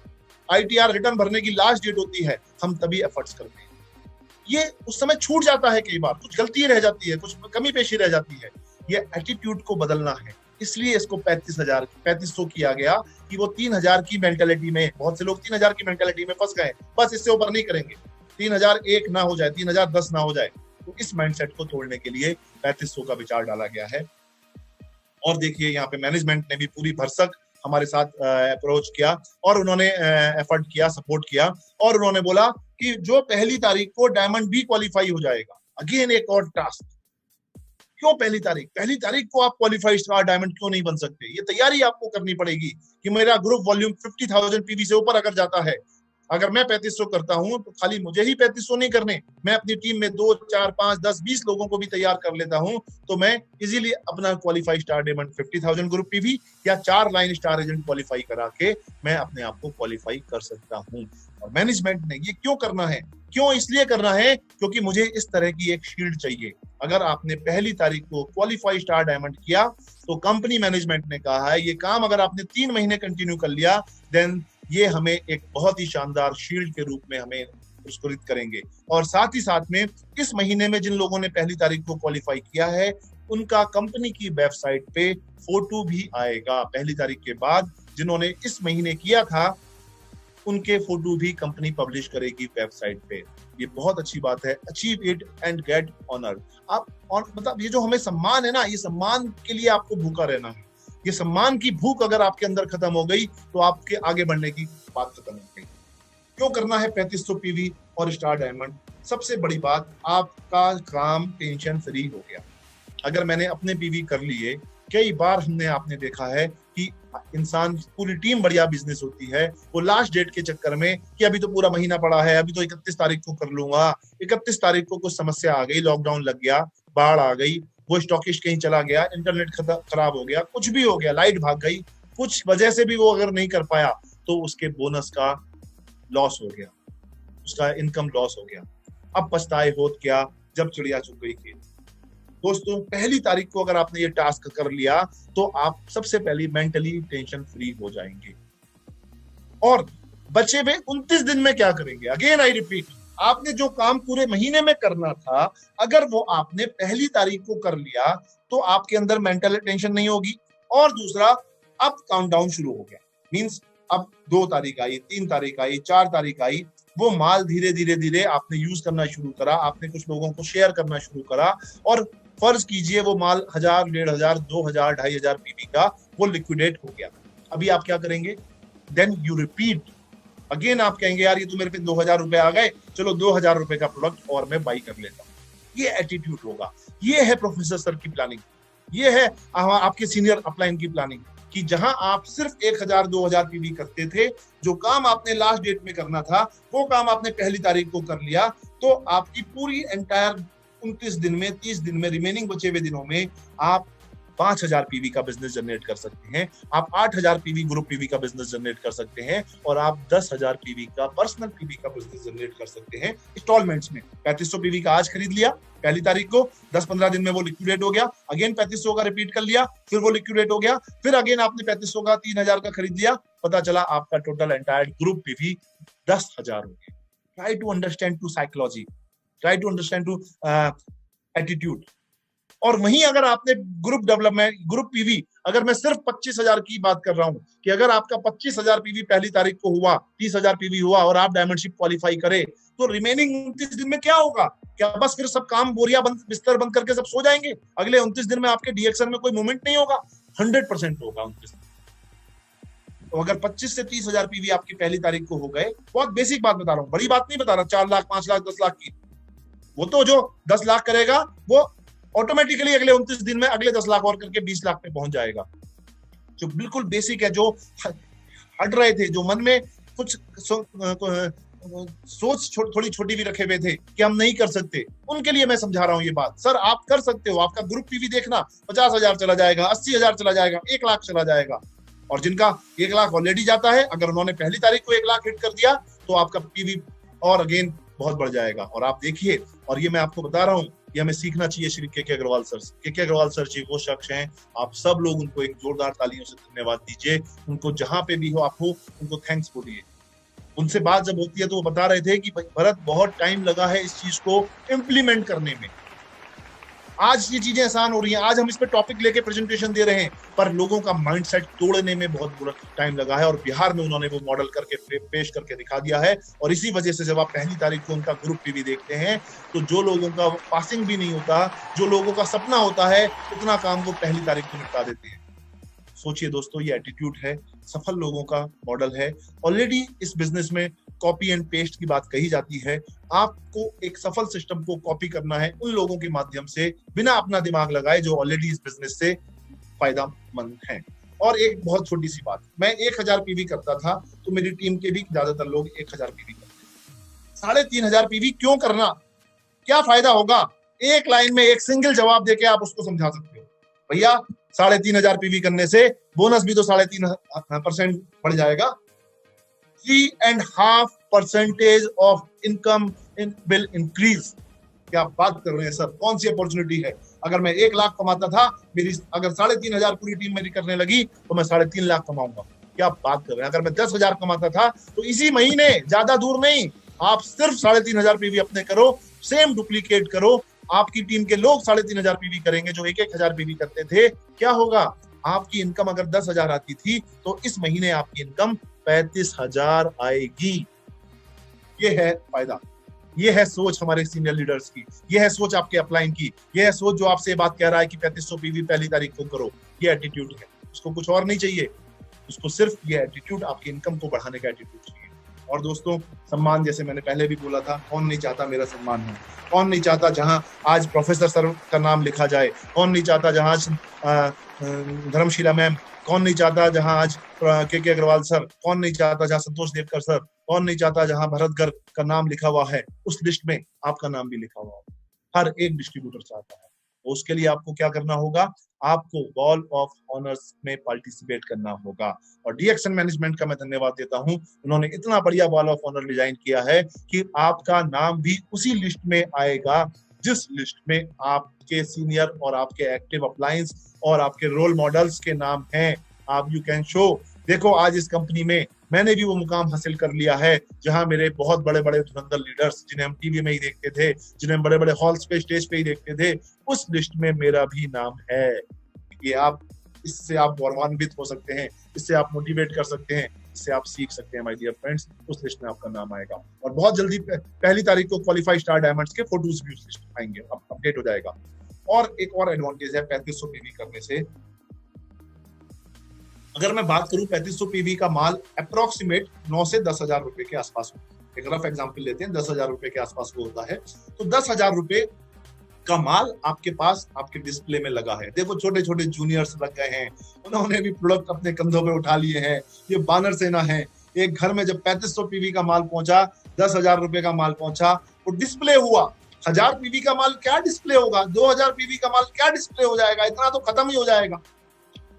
ITR रिटर्न भरने की लास्ट डेट होती है, हम तभी एफर्ट्स करते हैं। ये उस समय छूट जाता है, कई बार कुछ गलती रह जाती है, कुछ कमी पेशी रह जाती है। ये एटीट्यूड को बदलना है, इसलिए इसको 3500 किया गया कि वो 3000 की मेंटालिटी में, बहुत से लोग 3000 की मेंटालिटी में फंस गए, बस इससे ऊपर नहीं करेंगे, 3001 ना हो जाए, 3010 ना हो जाए। तो इस माइंडसेट को तोड़ने के लिए 3500 का विचार डाला गया है। और देखिए यहाँ पे मैनेजमेंट ने भी पूरी भरसक हमारे साथ अप्रोच किया और उन्होंने एफर्ट किया, सपोर्ट किया, और उन्होंने बोला कि जो पहली तारीख को डायमंड भी क्वालिफाई हो जाएगा। अगेन एक और टास्क, क्यों पहली तारीख को आप क्वालिफाइड स्टार डायमंड क्यों नहीं बन सकते? ये तैयारी आपको करनी पड़ेगी कि मेरा ग्रुप वॉल्यूम 50,000 पीवी से ऊपर अगर जाता है, अगर मैं 3500 करता हूं तो खाली मुझे ही 3500 नहीं करने, मैं अपनी टीम में 2, 4, 5, 10, 20 लोगों को भी तैयार कर लेता हूं तो मैं इजीली अपना qualify star diamond 50,000 group PV या 4 लाइन स्टार एजेंट क्वालिफाई करा के मैं अपने आप को क्वालिफाई कर सकता हूं। और मैनेजमेंट ने ये क्यों करना है? क्यों इसलिए करना है क्योंकि मुझे इस तरह की एक शील्ड चाहिए। अगर आपने पहली तारीख को क्वालिफाई स्टार डायमंड किया तो कंपनी मैनेजमेंट ने कहा है ये काम अगर आपने 3 महीने कंटिन्यू कर लिया देन ये हमें एक बहुत ही शानदार शील्ड के रूप में हमें पुरस्कृत करेंगे। और साथ ही साथ में इस महीने में जिन लोगों ने पहली तारीख को क्वालिफाई किया है उनका कंपनी की वेबसाइट पे फोटो भी आएगा। पहली तारीख के बाद जिन्होंने इस महीने किया था उनके फोटो भी कंपनी पब्लिश करेगी वेबसाइट पे। ये बहुत अच्छी बात है। Achieve it and get honour. आप और मतलब ये जो हमें सम्मान है ना, ये सम्मान के लिए आपको भूखा रहना है। ये सम्मान की भूख अगर आपके अंदर खत्म हो गई तो आपके आगे बढ़ने की बात खत्म हो गई। क्यों करना है 3500 पीवी और स्टार डायमंड? सबसे बड़ी बात, आपका काम टेंशन फ्री हो गया। अगर मैंने अपने पीवी कर लिए, कई बार हमने आपने देखा है कि इंसान, पूरी टीम बढ़िया बिजनेस होती है, वो लास्ट डेट के चक्कर में कि अभी तो पूरा महीना पड़ा है, अभी तो 31 तारीख को कर लूंगा, 31 तारीख को कुछ समस्या आ गई, लॉकडाउन लग गया, बाढ़ आ गई, वो स्टॉकिस्ट कहीं चला गया, इंटरनेट खराब हो गया, कुछ भी हो गया, लाइट भाग गई, कुछ वजह से भी वो अगर नहीं कर पाया तो उसके बोनस का लॉस हो गया, उसका इनकम लॉस हो गया। अब पछताए होत क्या जब चिड़िया चुग गई खेत। दोस्तों, पहली तारीख को अगर आपने ये टास्क कर लिया तो आप सबसे पहले मेंटली टेंशन फ्री हो जाएंगे। और बचे हुए 29 दिन में क्या करेंगे? अगेन आई रिपीट, आपने जो काम पूरे महीने में करना था अगर वो आपने पहली तारीख को कर लिया तो आपके अंदर मेंटल टेंशन नहीं होगी। और दूसरा, अब काउंटडाउन शुरू हो गया। मींस अब 2 तारीख आई, 3 तारीख आई, 4 तारीख आई, वो माल धीरे धीरे आपने यूज करना शुरू करा, आपने कुछ लोगों को शेयर करना शुरू करा, और फर्ज कीजिए वो माल 1000, 1500, 2000, 2500 पीवी का वो लिक्विडेट हो गया। अभी आप क्या करेंगे? Then you repeat again. आप कहेंगे यार ये तो मेरे पे 2000 रुपए आ गए, चलो 2000 रुपए का प्रोडक्ट और मैं बाई कर लेता हूँ। ये एटीट्यूड होगा। ये है प्रोफेसर सर की प्लानिंग, ये है आपके सीनियर अपलाइन की प्लानिंग, कि जहां आप सिर्फ 1000, 2000 पीवी करते थे, जो काम आपने लास्ट डेट में करना था वो काम आपने पहली तारीख को कर लिया, तो आपकी पूरी एंटायर 29 दिन में, 30 दिन में, रिमेनिंग बचे हुए दिनों में आप 5000 पीवी का बिजनेस जनरेट कर सकते हैं, आप 8000 पीवी ग्रुप पीवी का बिजनेस जनरेट कर सकते हैं, और आप 10,000 पीवी का पर्सनल पीवी का बिजनेस जनरेट कर सकते हैं इंस्टॉलमेंट्स में। 3500 पीवी का आज खरीद लिया पहली तारीख को, 10-15 दिन में वो लिक्विडेट हो गया, अगेन 3500 का रिपीट कर लिया, फिर वो लिक्विडेट हो गया, फिर अगेन आपने 3500 का 3000 का खरीद लिया, पता चला आपका टोटल एंटायर ग्रुप पीवी 10,000 हो गया। Try to understand to psychology, try to understand to attitude. और वहीं अगर आपने ग्रुप डेवलपमेंट, ग्रुप पीवी, अगर मैं सिर्फ 25,000 की बात कर रहा हूं कि अगर आपका 25,000 पीवी पहली तारीख को हुआ, 30,000 पीवी हुआ और आप डायमंडशिप क्वालिफाई करे, तो रिमेनिंग 29 दिन में क्या होगा? क्या बस फिर सब काम बोरिया बिस्तर बंद करके सब सो जाएंगे? अगले 29 दिन में आपके डीएक्शन में कोई मूवमेंट नहीं होगा? 100% होगा 29 दिन। तो अगर 25 से 30,000 पीवी आपकी पहली तारीख को हो गए, बहुत बेसिक बात बता रहा हूँ, बड़ी बात नहीं बता रहा 4 लाख, 5 लाख, 10 लाख की, वो तो जो 10 लाख करेगा वो ऑटोमेटिकली अगले 29 दिन में अगले 10 लाख और करके 20 लाख पे पहुंच जाएगा। जो बिल्कुल बेसिक है, जो हट रहे थे, जो मन में कुछ सोच थोड़ी छोटी भी रखे हुए थे कि हम नहीं कर सकते, उनके लिए मैं समझा रहा हूं ये बात। सर आप कर सकते हो, आपका ग्रुप पीवी देखना 50,000 चला जाएगा, 80,000 चला जाएगा, 1 लाख चला जाएगा, और जिनका 1 लाख ऑलरेडी जाता है, अगर उन्होंने पहली तारीख को 1 लाख हिट कर दिया तो आपका पीवी और अगेन बहुत बढ़ जाएगा। और आप देखिए, और ये मैं आपको बता रहा हूँ, ये हमें सीखना चाहिए श्री के अग्रवाल सर से। के अग्रवाल सर जी वो शख्स हैं, आप सब लोग उनको एक जोरदार तालियों से धन्यवाद दीजिए। उनको जहां पे भी हो आप हो, उनको थैंक्स बोलिए। उनसे बात जब होती है तो वो बता रहे थे कि भाई भरत बहुत टाइम लगा है इस चीज को इम्प्लीमेंट करने में। आज ये चीजें आसान हो रही हैं, आज हम इस पे टॉपिक लेके प्रेजेंटेशन दे रहे हैं, पर लोगों का माइंडसेट तोड़ने में बहुत बुरा टाइम लगा है। और बिहार में उन्होंने वो मॉडल करके पेश करके दिखा दिया है। और इसी वजह से जब आप पहली तारीख को उनका ग्रुप टीवी देखते हैं तो जो लोगों का पासिंग भी नहीं होता, जो लोगों का सपना होता है, उतना काम वो पहली तारीख को निपटा देते हैं। सोचिए दोस्तों, ये एटीट्यूड है, सफल लोगों का मॉडल है। ऑलरेडी इस बिजनेस में कॉपी एंड पेस्ट की बात कही जाती है। आपको एक सफल सिस्टम को कॉपी करना है उन लोगों के माध्यम से, बिना अपना दिमाग लगाए, जो ऑलरेडी इस बिजनेस से फायदामंद हैं। और एक बहुत छोटी सी बात, मैं 1000 पीवी करता था तो मेरी टीम के भी ज्यादातर लोग 1000 पीवी करते। 3500 पीवी क्यों करना, क्या फायदा होगा? एक लाइन में एक सिंगल जवाब देके आप उसको समझा सकते हो। भैया 3500 पीवी करने से बोनस भी तो 3.5% बढ़ जाएगा। 3.5% ऑफ इनकम विल इंक्रीज। क्या बात कर रहे हैं सर, कौन सी अपॉर्चुनिटी है? अगर मैं 1 लाख कमाता था, मेरी अगर 3500 पूरी टीम मेरी करने लगी तो मैं 3.5 लाख कमाऊंगा। क्या बात कर रहे हैं? अगर मैं 10,000 कमाता था तो इसी महीने, ज्यादा दूर नहीं, आप सिर्फ 3500 पीवी अपने करो, सेम डुप्लीकेट करो, आपकी टीम के लोग 3500 पीवी करेंगे जो 1,000 पीवी करते थे। क्या होगा? आपकी इनकम अगर 10,000 आती थी तो इस महीने आपकी इनकम 35,000 आएगी। ये है फायदा, ये है सोच हमारे सीनियर लीडर्स की, ये है सोच आपके अपलाइन की, ये है सोच जो आपसे बात कह रहा है कि 3500 पीवी पहली तारीख को करो। ये एटीट्यूड है, उसको कुछ और नहीं चाहिए, उसको सिर्फ ये एटीट्यूड, आपकी इनकम को बढ़ाने का एटीट्यूड चाहिए। और दोस्तों, सम्मान, जैसे मैंने पहले भी बोला था, कौन नहीं चाहता मेरा सम्मान हो? कौन नहीं चाहता जहां आज प्रोफेसर सर का नाम लिखा जाए? कौन नहीं चाहता जहां धर्मशिला मैम? कौन नहीं चाहता जहां आज के अग्रवाल सर? कौन नहीं चाहता जहां संतोष देवकर सर? कौन नहीं चाहता जहां भरत गर्ग का नाम लिखा हुआ है, उस लिस्ट में आपका नाम भी लिखा हुआ हो? हर एक डिस्ट्रीब्यूटर चाहता है। तो उसके लिए आपको क्या करना होगा? आपको वॉल ऑफ ऑनर्स में पार्टिसिपेट करना होगा। और डीएक्शन मैनेजमेंट का मैं धन्यवाद देता हूं, उन्होंने इतना बढ़िया वॉल ऑफ ऑनर डिजाइन किया है कि आपका नाम भी उसी लिस्ट में आएगा जिस लिस्ट में आपके सीनियर और आपके एक्टिव अपलायंस और आपके रोल मॉडल्स के नाम हैं। आप यू कैन शो, देखो आज इस कंपनी में मैंने भी वो मुकाम हासिल कर लिया है जहां मेरे बहुत बड़े बड़े धुरंधर लीडर्स, जिन्हें हम टीवी में ही देखते थे, जिन्हें बड़े बड़े हॉल्स पे, स्टेज पे ही देखते थे, उस लिस्ट में मेरा भी नाम है। ये आप, इससे आप गौरवान्वित हो सकते हैं, इससे आप मोटिवेट कर सकते हैं, इससे आप सीख सकते हैं माय डियर फ्रेंड्स। उस लिस्ट में आपका नाम आएगा और बहुत जल्दी पहली तारीख को क्वालिफाई स्टार डायमंड्स के फोटोज भी उस लिस्ट में आएंगे, अपडेट हो जाएगा। और एक और एडवांटेज है 3500 पीवी करने से। अगर मैं बात करूं 3500 पीवी का माल अप्रोक्सीमेट 9 से 10,000 रुपए के आसपास होता है। एक रफ एग्जांपल लेते हैं, 10,000 रुपए के आसपास वो होता है। तो 10,000 रुपए का माल आपके पास आपके डिस्प्ले में लगा है। देखो छोटे छोटे जूनियर्स लग गए हैं, उन्होंने भी प्रोडक्ट अपने कंधों पे उठा लिए हैं। ये बानर सेना है। एक घर में जब 3500 पीवी का माल पहुंचा, 10,000 रुपए का माल पहुंचा, वो डिस्प्ले हुआ। 1000 पीवी का माल क्या डिस्प्ले होगा? 2000 पीवी का माल क्या डिस्प्ले हो जाएगा? इतना तो खत्म ही हो जाएगा।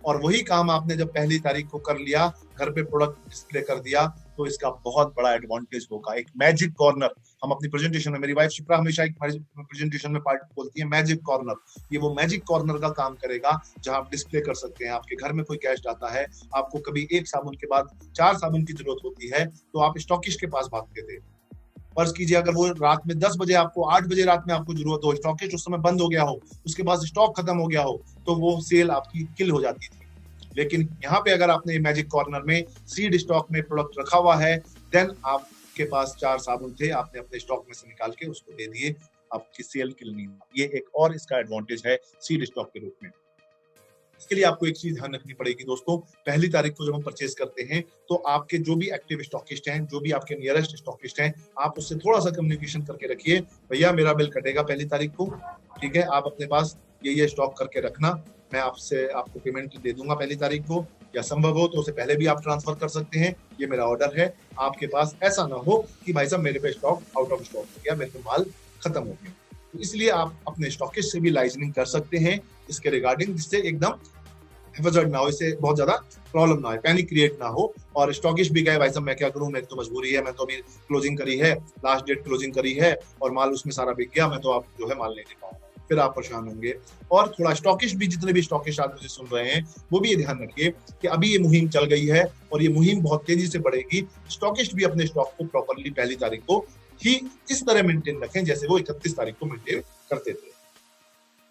और वही काम आपने जब पहली तारीख को कर लिया, घर पे प्रोडक्ट डिस्प्ले कर दिया, तो इसका बहुत बड़ा एडवांटेज होगा। एक मैजिक कॉर्नर, हम अपनी प्रेजेंटेशन में, मेरी वाइफ शिप्रा हमेशा एक प्रेजेंटेशन में पार्ट बोलती है मैजिक कॉर्नर। ये वो मैजिक कॉर्नर का काम करेगा जहां आप डिस्प्ले कर सकते हैं। आपके घर में कोई गेस्ट आता है, आपको कभी एक साबुन के बाद 4 साबुन की जरूरत होती है, तो आप स्टॉकिस्ट के पास भागते थे। फर्ज कीजिए अगर वो रात में 10 बजे आपको, 8 बजे रात में आपको जरूरत हो, स्टॉकिस्ट उस समय बंद हो गया हो, उसके बाद स्टॉक खत्म हो गया हो, तो वो सेल आपकी किल हो जाती थी। लेकिन यहाँ पे अगर आपने मैजिक कॉर्नर में सीड स्टॉक में प्रोडक्ट रखा हुआ है, देन आपके पास 4 साबुन थे, आपने अपने स्टॉक में से निकाल के उसको दे दिए, आपकी सेल किल नहीं। ये एक और इसका एडवांटेज है सीड स्टॉक के रूप में। इसके लिए आपको एक चीज ध्यान रखनी पड़ेगी दोस्तों, पहली तारीख को जब हम परचेज करते हैं तो आपके जो भी एक्टिव स्टॉकिस्ट हैं, जो भी आपके नियरेस्ट स्टॉकिस्ट हैं, आप उससे थोड़ा सा कम्युनिकेशन करके रखिए। भैया मेरा बिल कटेगा पहली तारीख को, ठीक है, आप अपने पास ये स्टॉक करके रखना, मैं आपको पेमेंट दे दूंगा पहली तारीख को, या संभव हो तो उससे पहले भी आप ट्रांसफर कर सकते हैं। ये मेरा ऑर्डर है आपके पास। ऐसा ना हो कि भाई साहब मेरे पे स्टॉक आउट ऑफ स्टॉक हो गया, मेरे पे माल खत्म हो गया। तो इसलिए आप अपने स्टॉकिस्ट से भी लाइजनिंग कर सकते हैं इसके रिगार्डिंग, जिससे एकदम हैजर्ड ना हो, इससे बहुत ज्यादा प्रॉब्लम ना हो, पैनिक क्रिएट ना हो। और स्टॉकिस्ट भी गए भाई साहब मैं क्या करूं, मेरी तो मजबूरी है, मैं तो अभी क्लोजिंग करी है, लास्ट डेट क्लोजिंग करी है और माल उसमें सारा बिक गया, मैं तो आप जो है माल नहीं दे पाऊंगा, फिर आप परेशान होंगे। और थोड़ा स्टॉकिस्ट भी, जितने भी स्टॉकिस्ट आज मुझे सुन रहे हैं वो भी ये ध्यान रखिए कि अभी ये मुहिम चल गई है और ये मुहिम बहुत तेजी से बढ़ेगी। स्टॉकिस्ट भी अपने स्टॉक को प्रॉपरली पहली तारीख को ही इस तरह मेंटेन रखें जैसे वो 31 तारीख को मेंटेन करते थे।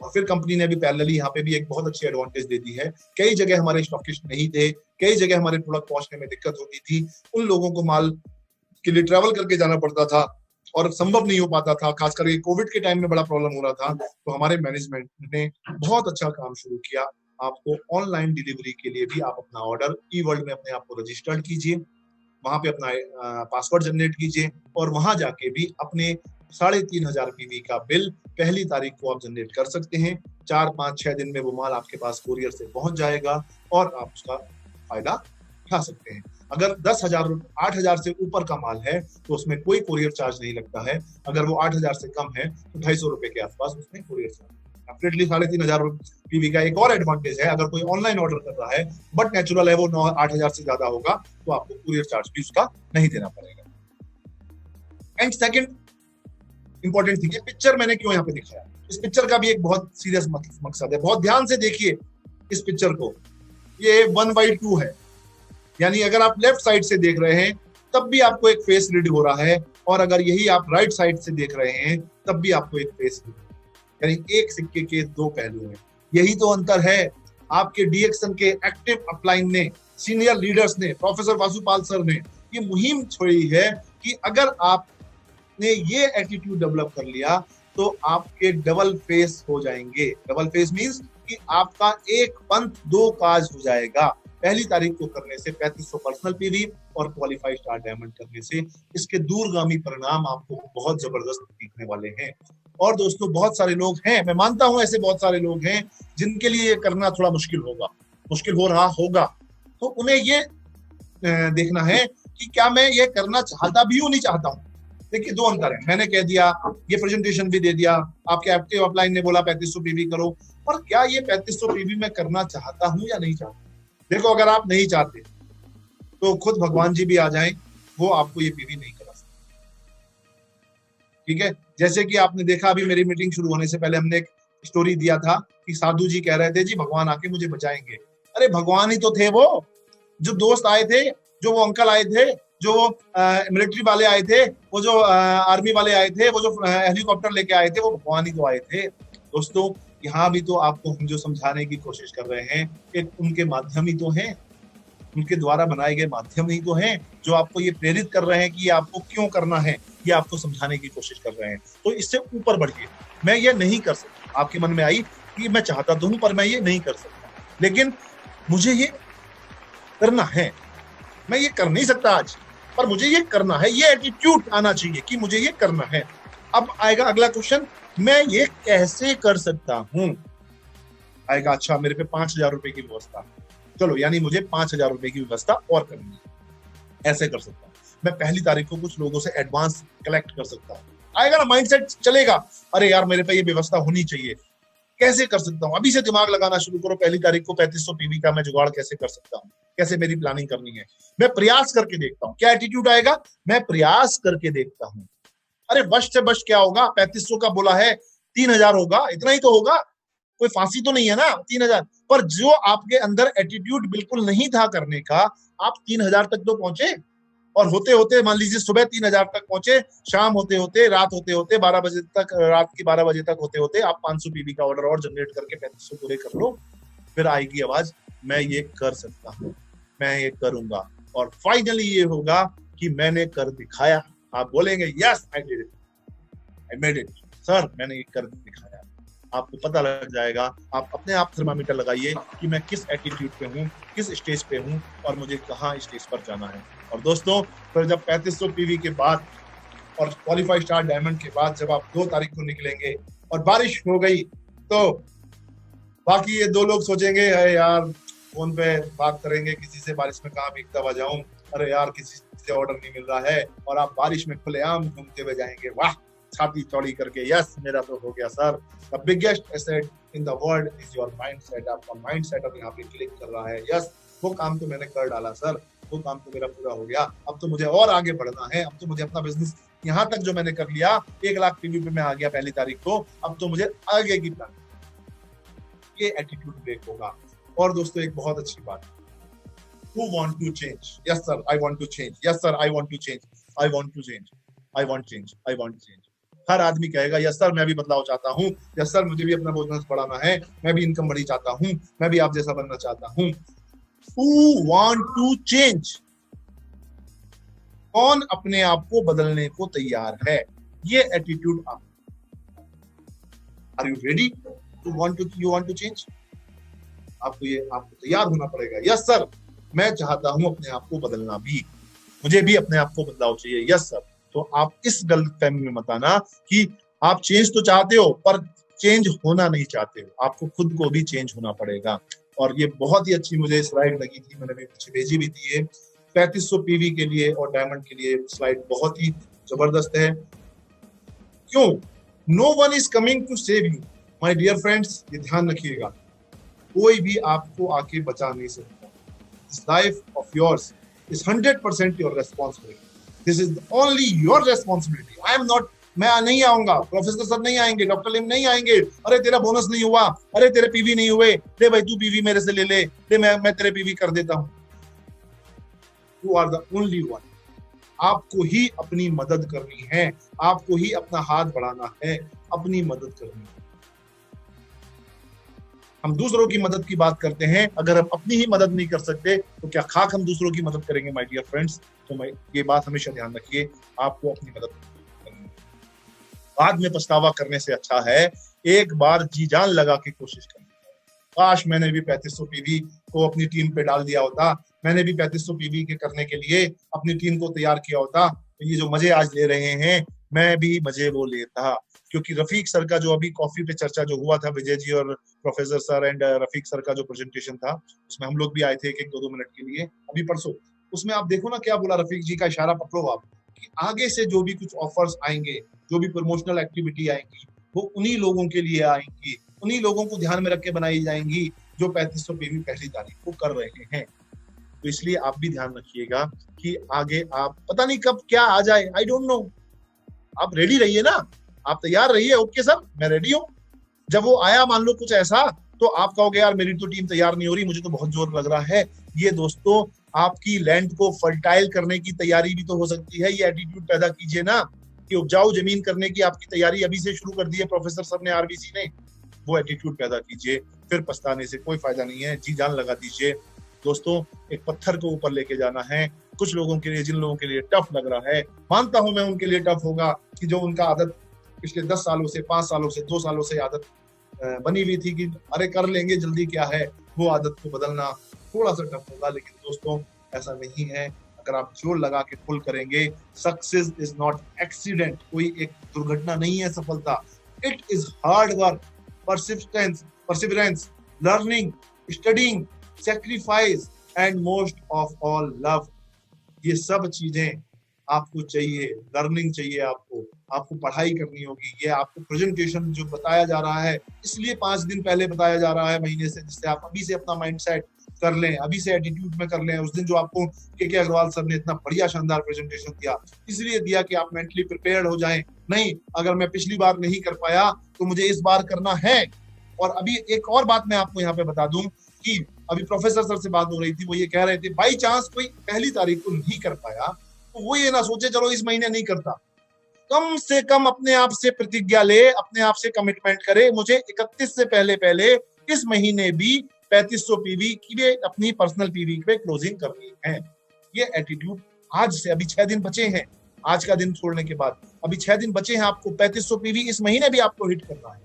और फिर कंपनी ने भी पैरेलली यहाँ पे भी एक बहुत अच्छी एडवांटेज दे दी है। कई जगह हमारे स्टॉकिस्ट नहीं थे, कई जगह हमारे प्रोडक्ट पहुंचने में दिक्कत होती थी, उन लोगों को माल के लिए ट्रैवल करके जाना पड़ता था और संभव नहीं हो पाता था, खास करके कोविड के टाइम में बड़ा प्रॉब्लम हो रहा था। तो हमारे मैनेजमेंट ने बहुत अच्छा काम शुरू किया। आपको ऑनलाइन डिलीवरी के लिए भी आप अपना ऑर्डर ई वर्ल्ड में अपने आप को रजिस्टर्ड कीजिए, वहां पे अपना पासवर्ड जनरेट कीजिए और वहां जाके भी अपने 3,500 पीवी का बिल पहली तारीख को आप जनरेट कर सकते हैं। 4, 5, 6 दिन में वो माल आपके पास कोरियर से पहुंच जाएगा और आप उसका फायदा उठा सकते हैं। अगर 10,000 8,000 से ऊपर का माल है तो उसमें कोई कोरियर चार्ज नहीं लगता है। अगर वो 8,000 से कम है तो 250 रुपए के आसपास उसमें कोरियर चार्ज। डेफिनेटली 3,500 पीवी का एक और एडवांटेज है, अगर कोई ऑनलाइन ऑर्डर कर रहा है बट नेचुरल है वो 8,000 से ज्यादा होगा तो आपको कोरियर चार्ज भी उसका नहीं देना पड़ेगा। And second important thing, picture मैंने क्यों यहाँ पे दिखाया, इस पिक्चर का भी एक बहुत सीरियस मकसद है। बहुत ध्यान से देखिए इस पिक्चर को, ये 1/2 है, यानी अगर आप लेफ्ट साइड से देख रहे हैं तब भी आपको एक फेस रीड हो रहा है और अगर यही आप राइट साइड से देख रहे हैं तब भी आपको एक फेस रीड, यानी एक सिक्के के दो पहलू हैं। यही तो अंतर है। आपके डीएक्सन के एक्टिव अपलाइन ने, सीनियर लीडर्स ने, प्रोफेसर वासुपाल सर ने ये मुहिम छोड़ी है कि अगर आपने ये एटीट्यूड डेवलप कर लिया तो आपके डबल फेस हो जाएंगे। डबल फेस मींस कि आपका एक पंथ दो काज हो जाएगा। पहली तारीख को करने से 3500 पर्सनल पीवी और क्वालिफाइड स्टार डायमंड करने से इसके दूरगामी परिणाम आपको बहुत जबरदस्त दिखने वाले हैं। और दोस्तों बहुत सारे लोग हैं, मैं मानता हूं ऐसे बहुत सारे लोग हैं जिनके लिए ये करना थोड़ा मुश्किल होगा, मुश्किल हो रहा होगा, तो उन्हें ये देखना है कि क्या मैं ये करना चाहता भी हूं, नहीं चाहता हूं। देखिए दो अंतर है, मैंने कह दिया, ये प्रेजेंटेशन भी दे दिया, आपके एक्टिव अपलाइन ने बोला 3500 पीवी करो, पर क्या ये 3500 पीवी मैं करना चाहता हूं या नहीं चाहता। देखो अगर आप नहीं चाहते तो खुद भगवान जी भी आ जाएं, वो आपको ये पीवी नहीं करा सकते। ठीक है, जैसे कि आपने देखा अभी मेरी मीटिंग शुरू होने से पहले हमने एक स्टोरी दिया था कि साधु जी कह रहे थे जी भगवान आके मुझे बचाएंगे। अरे भगवान ही तो थे वो, जो दोस्त आए थे, जो वो अंकल आए थे, जो मिलिट्री वाले आए थे, वो जो आर्मी वाले आए थे, वो जो हेलीकॉप्टर लेके आए थे, वो भगवान ही तो आए थे। दोस्तों यहाँ भी तो आपको हम जो समझाने की कोशिश कर रहे हैं कि उनके माध्यम ही तो हैं, उनके द्वारा बनाए गए माध्यम ही तो हैं जो आपको ये प्रेरित कर रहे हैं कि ये आपको क्यों करना है, ये आपको समझाने की कोशिश कर रहे हैं। तो इससे ऊपर बढ़िए, मैं ये नहीं कर सकता। आपके मन में आई कि मैं चाहता तो हूं पर मैं ये नहीं कर सकता, लेकिन मुझे ये करना है। मैं ये कर नहीं सकता आज, पर मुझे ये करना है। ये एटीट्यूड आना चाहिए कि मुझे ये करना है। अब आएगा अगला क्वेश्चन, मैं ये कैसे कर सकता हूं। आएगा अच्छा मेरे पे 5,000 रुपए की व्यवस्था, चलो यानी मुझे 5,000 रुपए की व्यवस्था और करनी है। ऐसे कर सकता हूं मैं, पहली तारीख को कुछ लोगों से एडवांस कलेक्ट कर सकता हूं। आएगा ना माइंडसेट चलेगा, अरे यार मेरे पे ये व्यवस्था होनी चाहिए, कैसे कर सकता हूं। अभी से दिमाग लगाना शुरू करो, पहली तारीख को 3500 पीवी का मैं जुगाड़ कैसे कर सकता हूं, कैसे मेरी प्लानिंग करनी है। मैं प्रयास करके देखता हूं। क्या एटीट्यूड आएगा, मैं प्रयास करके देखता हूं। अरे बस से बस क्या होगा, 3500 का बोला है, 3,000 होगा, इतना ही तो होगा, कोई फांसी तो नहीं है ना 3,000। पर जो आपके अंदर एटीट्यूड बिल्कुल नहीं था करने का, आप 3,000 तक तो पहुंचे, और होते होते मान लीजिए सुबह 3,000 तक पहुंचे, शाम होते होते, रात होते होते, 12 बजे तक, रात की 12 बजे तक होते होते आप 500 पीवी का ऑर्डर और जनरेट करके 3500 पूरे कर लो। फिर आएगी आवाज, मैं ये कर सकता हूँ, मैं ये करूंगा, और फाइनली ये होगा कि मैंने कर दिखाया। आप बोलेंगे yes I did it, I made it sir, मैंने ये कर दिखाया। आपको पता लग जाएगा, आप अपने आप थर्मामीटर लगाइए कि मैं किस एटीट्यूड पे हूँ, किस स्टेज पे हूँ और मुझे कहाँ स्टेज पर जाना है। और दोस्तों फिर जब 3500 पीवी के बाद और क्वालिफाइड स्टार डायमंड के बाद जब आप 2 तारीख को निकलेंगे और बारिश हो गई, तो बाकी ये 2 लोग सोचेंगे अरे यार फोन पे बात करेंगे किसी से, बारिश में कहाँ भीगता हुआ जाऊं, अरे यार किसी से ऑर्डर नहीं मिल रहा है, और आप बारिश में खुलेआम घूमते हुए जाएंगे, वाह छाती चौड़ी करके, यस मेरा तो हो गया sir. The biggest asset in the world is your mindset. आपका माइंडसेट अब यहाँ पे क्लिक कर रहा है। यस, वो काम तो मैंने कर डाला सर, वो काम तो मेरा पूरा हो गया, अब तो मुझे और आगे बढ़ना है, अब तो मुझे अपना बिजनेस यहाँ तक जो मैंने कर लिया, 1 लाख पीवी पे मैं आ गया पहली तारीख को, अब तो मुझे आगे की प्लान। ये एटीट्यूड ब्रेक होगा। और दोस्तों एक बहुत अच्छी बात, who want to change? Yes sir, I want to change. Yes sir, I want to change. I want to change. I want change. I want change. हर आदमी कहेगा यस सर मैं भी बदलाव चाहता हूँ, यस सर मुझे भी अपना बिजनेस बढ़ाना है, मैं भी इनकम बढ़ी चाहता हूँ, मैं भी आप जैसा बनना चाहता हूँ। Who want to change? कौन अपने आप को बदलने को तैयार है? ये एटीट्यूड आप। Are you ready to want to change? आपको तैयार होना पड़ेगा। यस सर मैं चाहता हूं अपने आप को बदलना भी, मुझे भी अपने आप को बदलाव चाहिए। Yes sir. तो आप इस गलतफहमी में मत आना कि आप चेंज तो चाहते हो पर चेंज होना नहीं चाहते हो, आपको खुद को भी चेंज होना पड़ेगा। और ये बहुत ही अच्छी मुझे स्लाइड लगी थी, मैंने भी पीछे भेजी भी थी। 3500 पीवी के लिए और डायमंड के लिए स्लाइड बहुत ही जबरदस्त है। क्यों? No one is coming to save you. My dear friends, ये ध्यान रखिएगा, कोई भी आपको आके बचा नहीं सकता। This life of yours is 100% your responsibility. This is only your responsibility. I am not, मैं नहीं आऊंगा, प्रोफेसर सर नहीं आएंगे, डॉक्टर लिम नहीं आएंगे, अरे तेरा बोनस नहीं हुआ, अरे तेरे पीवी नहीं हुए, ले भाई तू पीवी मेरे से ले ले, मैं तेरे पीवी कर देता हूं। You are the only one. आपको ही अपनी मदद करनी है, आपको ही अपना हाथ बढ़ाना है, अपनी मदद करनी है। हम दूसरों की मदद की बात करते हैं, अगर हम अपनी ही मदद नहीं कर सकते तो क्या खाक हम दूसरों की मदद करेंगे माय डियर फ्रेंड्स। तो ये बात हमेशा ध्यान रखिए, आपको अपनी मदद करनी है। बाद में पछतावा करने से अच्छा है एक बार जी जान लगा के कोशिश करनी। काश मैंने भी 3500 पीवी को अपनी टीम पे डाल दिया होता, मैंने भी 3500 पीवी के करने के लिए अपनी टीम को तैयार किया होता, तो ये जो मजे आज ले रहे हैं मैं भी मजे वो लेता। क्योंकि रफीक सर का जो अभी कॉफी पे चर्चा जो हुआ था, विजय जी और professor sir and Rafiq sir का जो प्रेजेंटेशन था, उसमें हम लोग भी आए थे 1-2 मिनट के लिए अभी परसों। उसमें आप देखो ना क्या बोला रफीक जी का इशारा पकड़ो आप, कि आगे से जो भी कुछ ऑफर्स आएंगे, जो भी प्रमोशनल एक्टिविटी आएंगी, वो उन्हीं लोगों के लिए आएंगी, उन्हीं लोगों को ध्यान में रख के बनाई जाएंगी जो 3500 पीवी पहली तारीख को कर रहे हैं। तो इसलिए आप भी ध्यान रखिएगा कि आगे आप पता नहीं कब क्या आ जाए, आई डोंट नो। आप रेडी रहिए ना, आप तैयार रहिए। ओके सर मैं रेडी हूँ। जब वो आया मान लो कुछ ऐसा, तो आप कहोगे यार मेरी तो टीम तैयार नहीं हो रही, मुझे तो बहुत जोर लग रहा है। ये दोस्तों आपकी लैंड को फर्टाइल करने की तैयारी भी तो हो सकती है। ये एटीट्यूड पैदा कीजिए ना कि उपजाऊ जमीन करने की आपकी तैयारी अभी से शुरू कर दी है प्रोफेसर सर ने, आरबीसी ने। वो एटीट्यूड पैदा कीजिए, फिर पछताने से कोई फायदा नहीं है, जी जान लगा दीजिए। दोस्तों एक पत्थर को ऊपर लेके जाना है। कुछ लोगों के लिए, जिन लोगों के लिए टफ लग रहा है, मानता हूं मैं उनके लिए टफ होगा कि जो उनका आदत पिछले 10 सालों से, 5 सालों से, 2 सालों से आदत बनी हुई थी कि अरे कर लेंगे जल्दी क्या है, वो आदत को बदलना थोड़ा सा टफ होगा। लेकिन दोस्तों ऐसा नहीं है, अगर आप जोर लगा के पुल करेंगे, सक्सेस इज नॉट एक्सीडेंट, कोई एक दुर्घटना नहीं है सफलता। It is hard work, perseverance, learning, studying, sacrifice and most of all love. ये सब चीजें आपको चाहिए, लर्निंग चाहिए, आपको पढ़ाई करनी होगी। ये आपको प्रेजेंटेशन जो बताया जा रहा है, इसलिए 5 दिन पहले बताया जा रहा है महीने से, जिससे आप अभी से अपना माइंडसेट कर लें, अभी से एटीट्यूड में कर लें। उस दिन जो आपको के अग्रवाल सर ने इतना बढ़िया शानदार प्रेजेंटेशन दिया, इसलिए दिया कि आप मेंटली प्रिपेयर्ड हो जाएं। नहीं, अगर मैं पिछली बार नहीं कर पाया तो मुझे इस बार करना है। और अभी एक और बात मैं आपको यहाँ पे बता दूं कि अभी प्रोफेसर सर से बात हो रही थी, वो ये कह रहे थे बाई चांस कोई पहली तारीख को नहीं कर पाया तो वो ये ना सोचे चलो इस महीने नहीं करता, कम से कम अपने आप से प्रतिज्ञा ले, अपने आप से कमिटमेंट करे, मुझे 31 से पहले इस महीने भी 3500 पीवी की अपनी पर्सनल पीवी पे क्लोजिंग करनी है। ये एटीट्यूड आज से, अभी 6 दिन बचे हैं, आज का दिन छोड़ने के बाद अभी 6 दिन बचे हैं, आपको 3500 पीवी इस महीने भी आपको हिट करना है।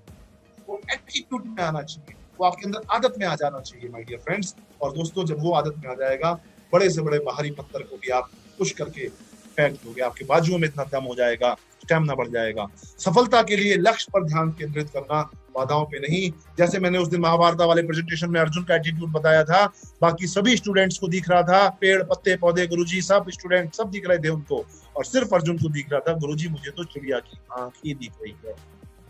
वो एटीट्यूड में आना चाहिए, वो आपके अंदर आदत में आ जाना चाहिए माय डियर फ्रेंड्स। और दोस्तों जब वो आदत में आ जाएगा, बड़े से बड़े बाहरी पत्थर को भी आप पुश करके फेंक दोगे, आपके बाजुओं में इतना दम हो जाएगा, स्टैमिना बढ़ जाएगा। सफलता के लिए लक्ष्य पर ध्यान केंद्रित करना, बाधाओं पे नहीं। जैसे मैंने उस दिन महाभारत वाले प्रेजेंटेशन में अर्जुन का एटीट्यूड बताया था, बाकी सभी स्टूडेंट्स को दिख रहा था, पेड़ पत्ते पौधे, गुरुजी सब स्टूडेंट सब दिख रहे थे उनको, और सिर्फ अर्जुन को दिख रहा था गुरुजी मुझे तो चिड़िया की आंख ही दिख रही है।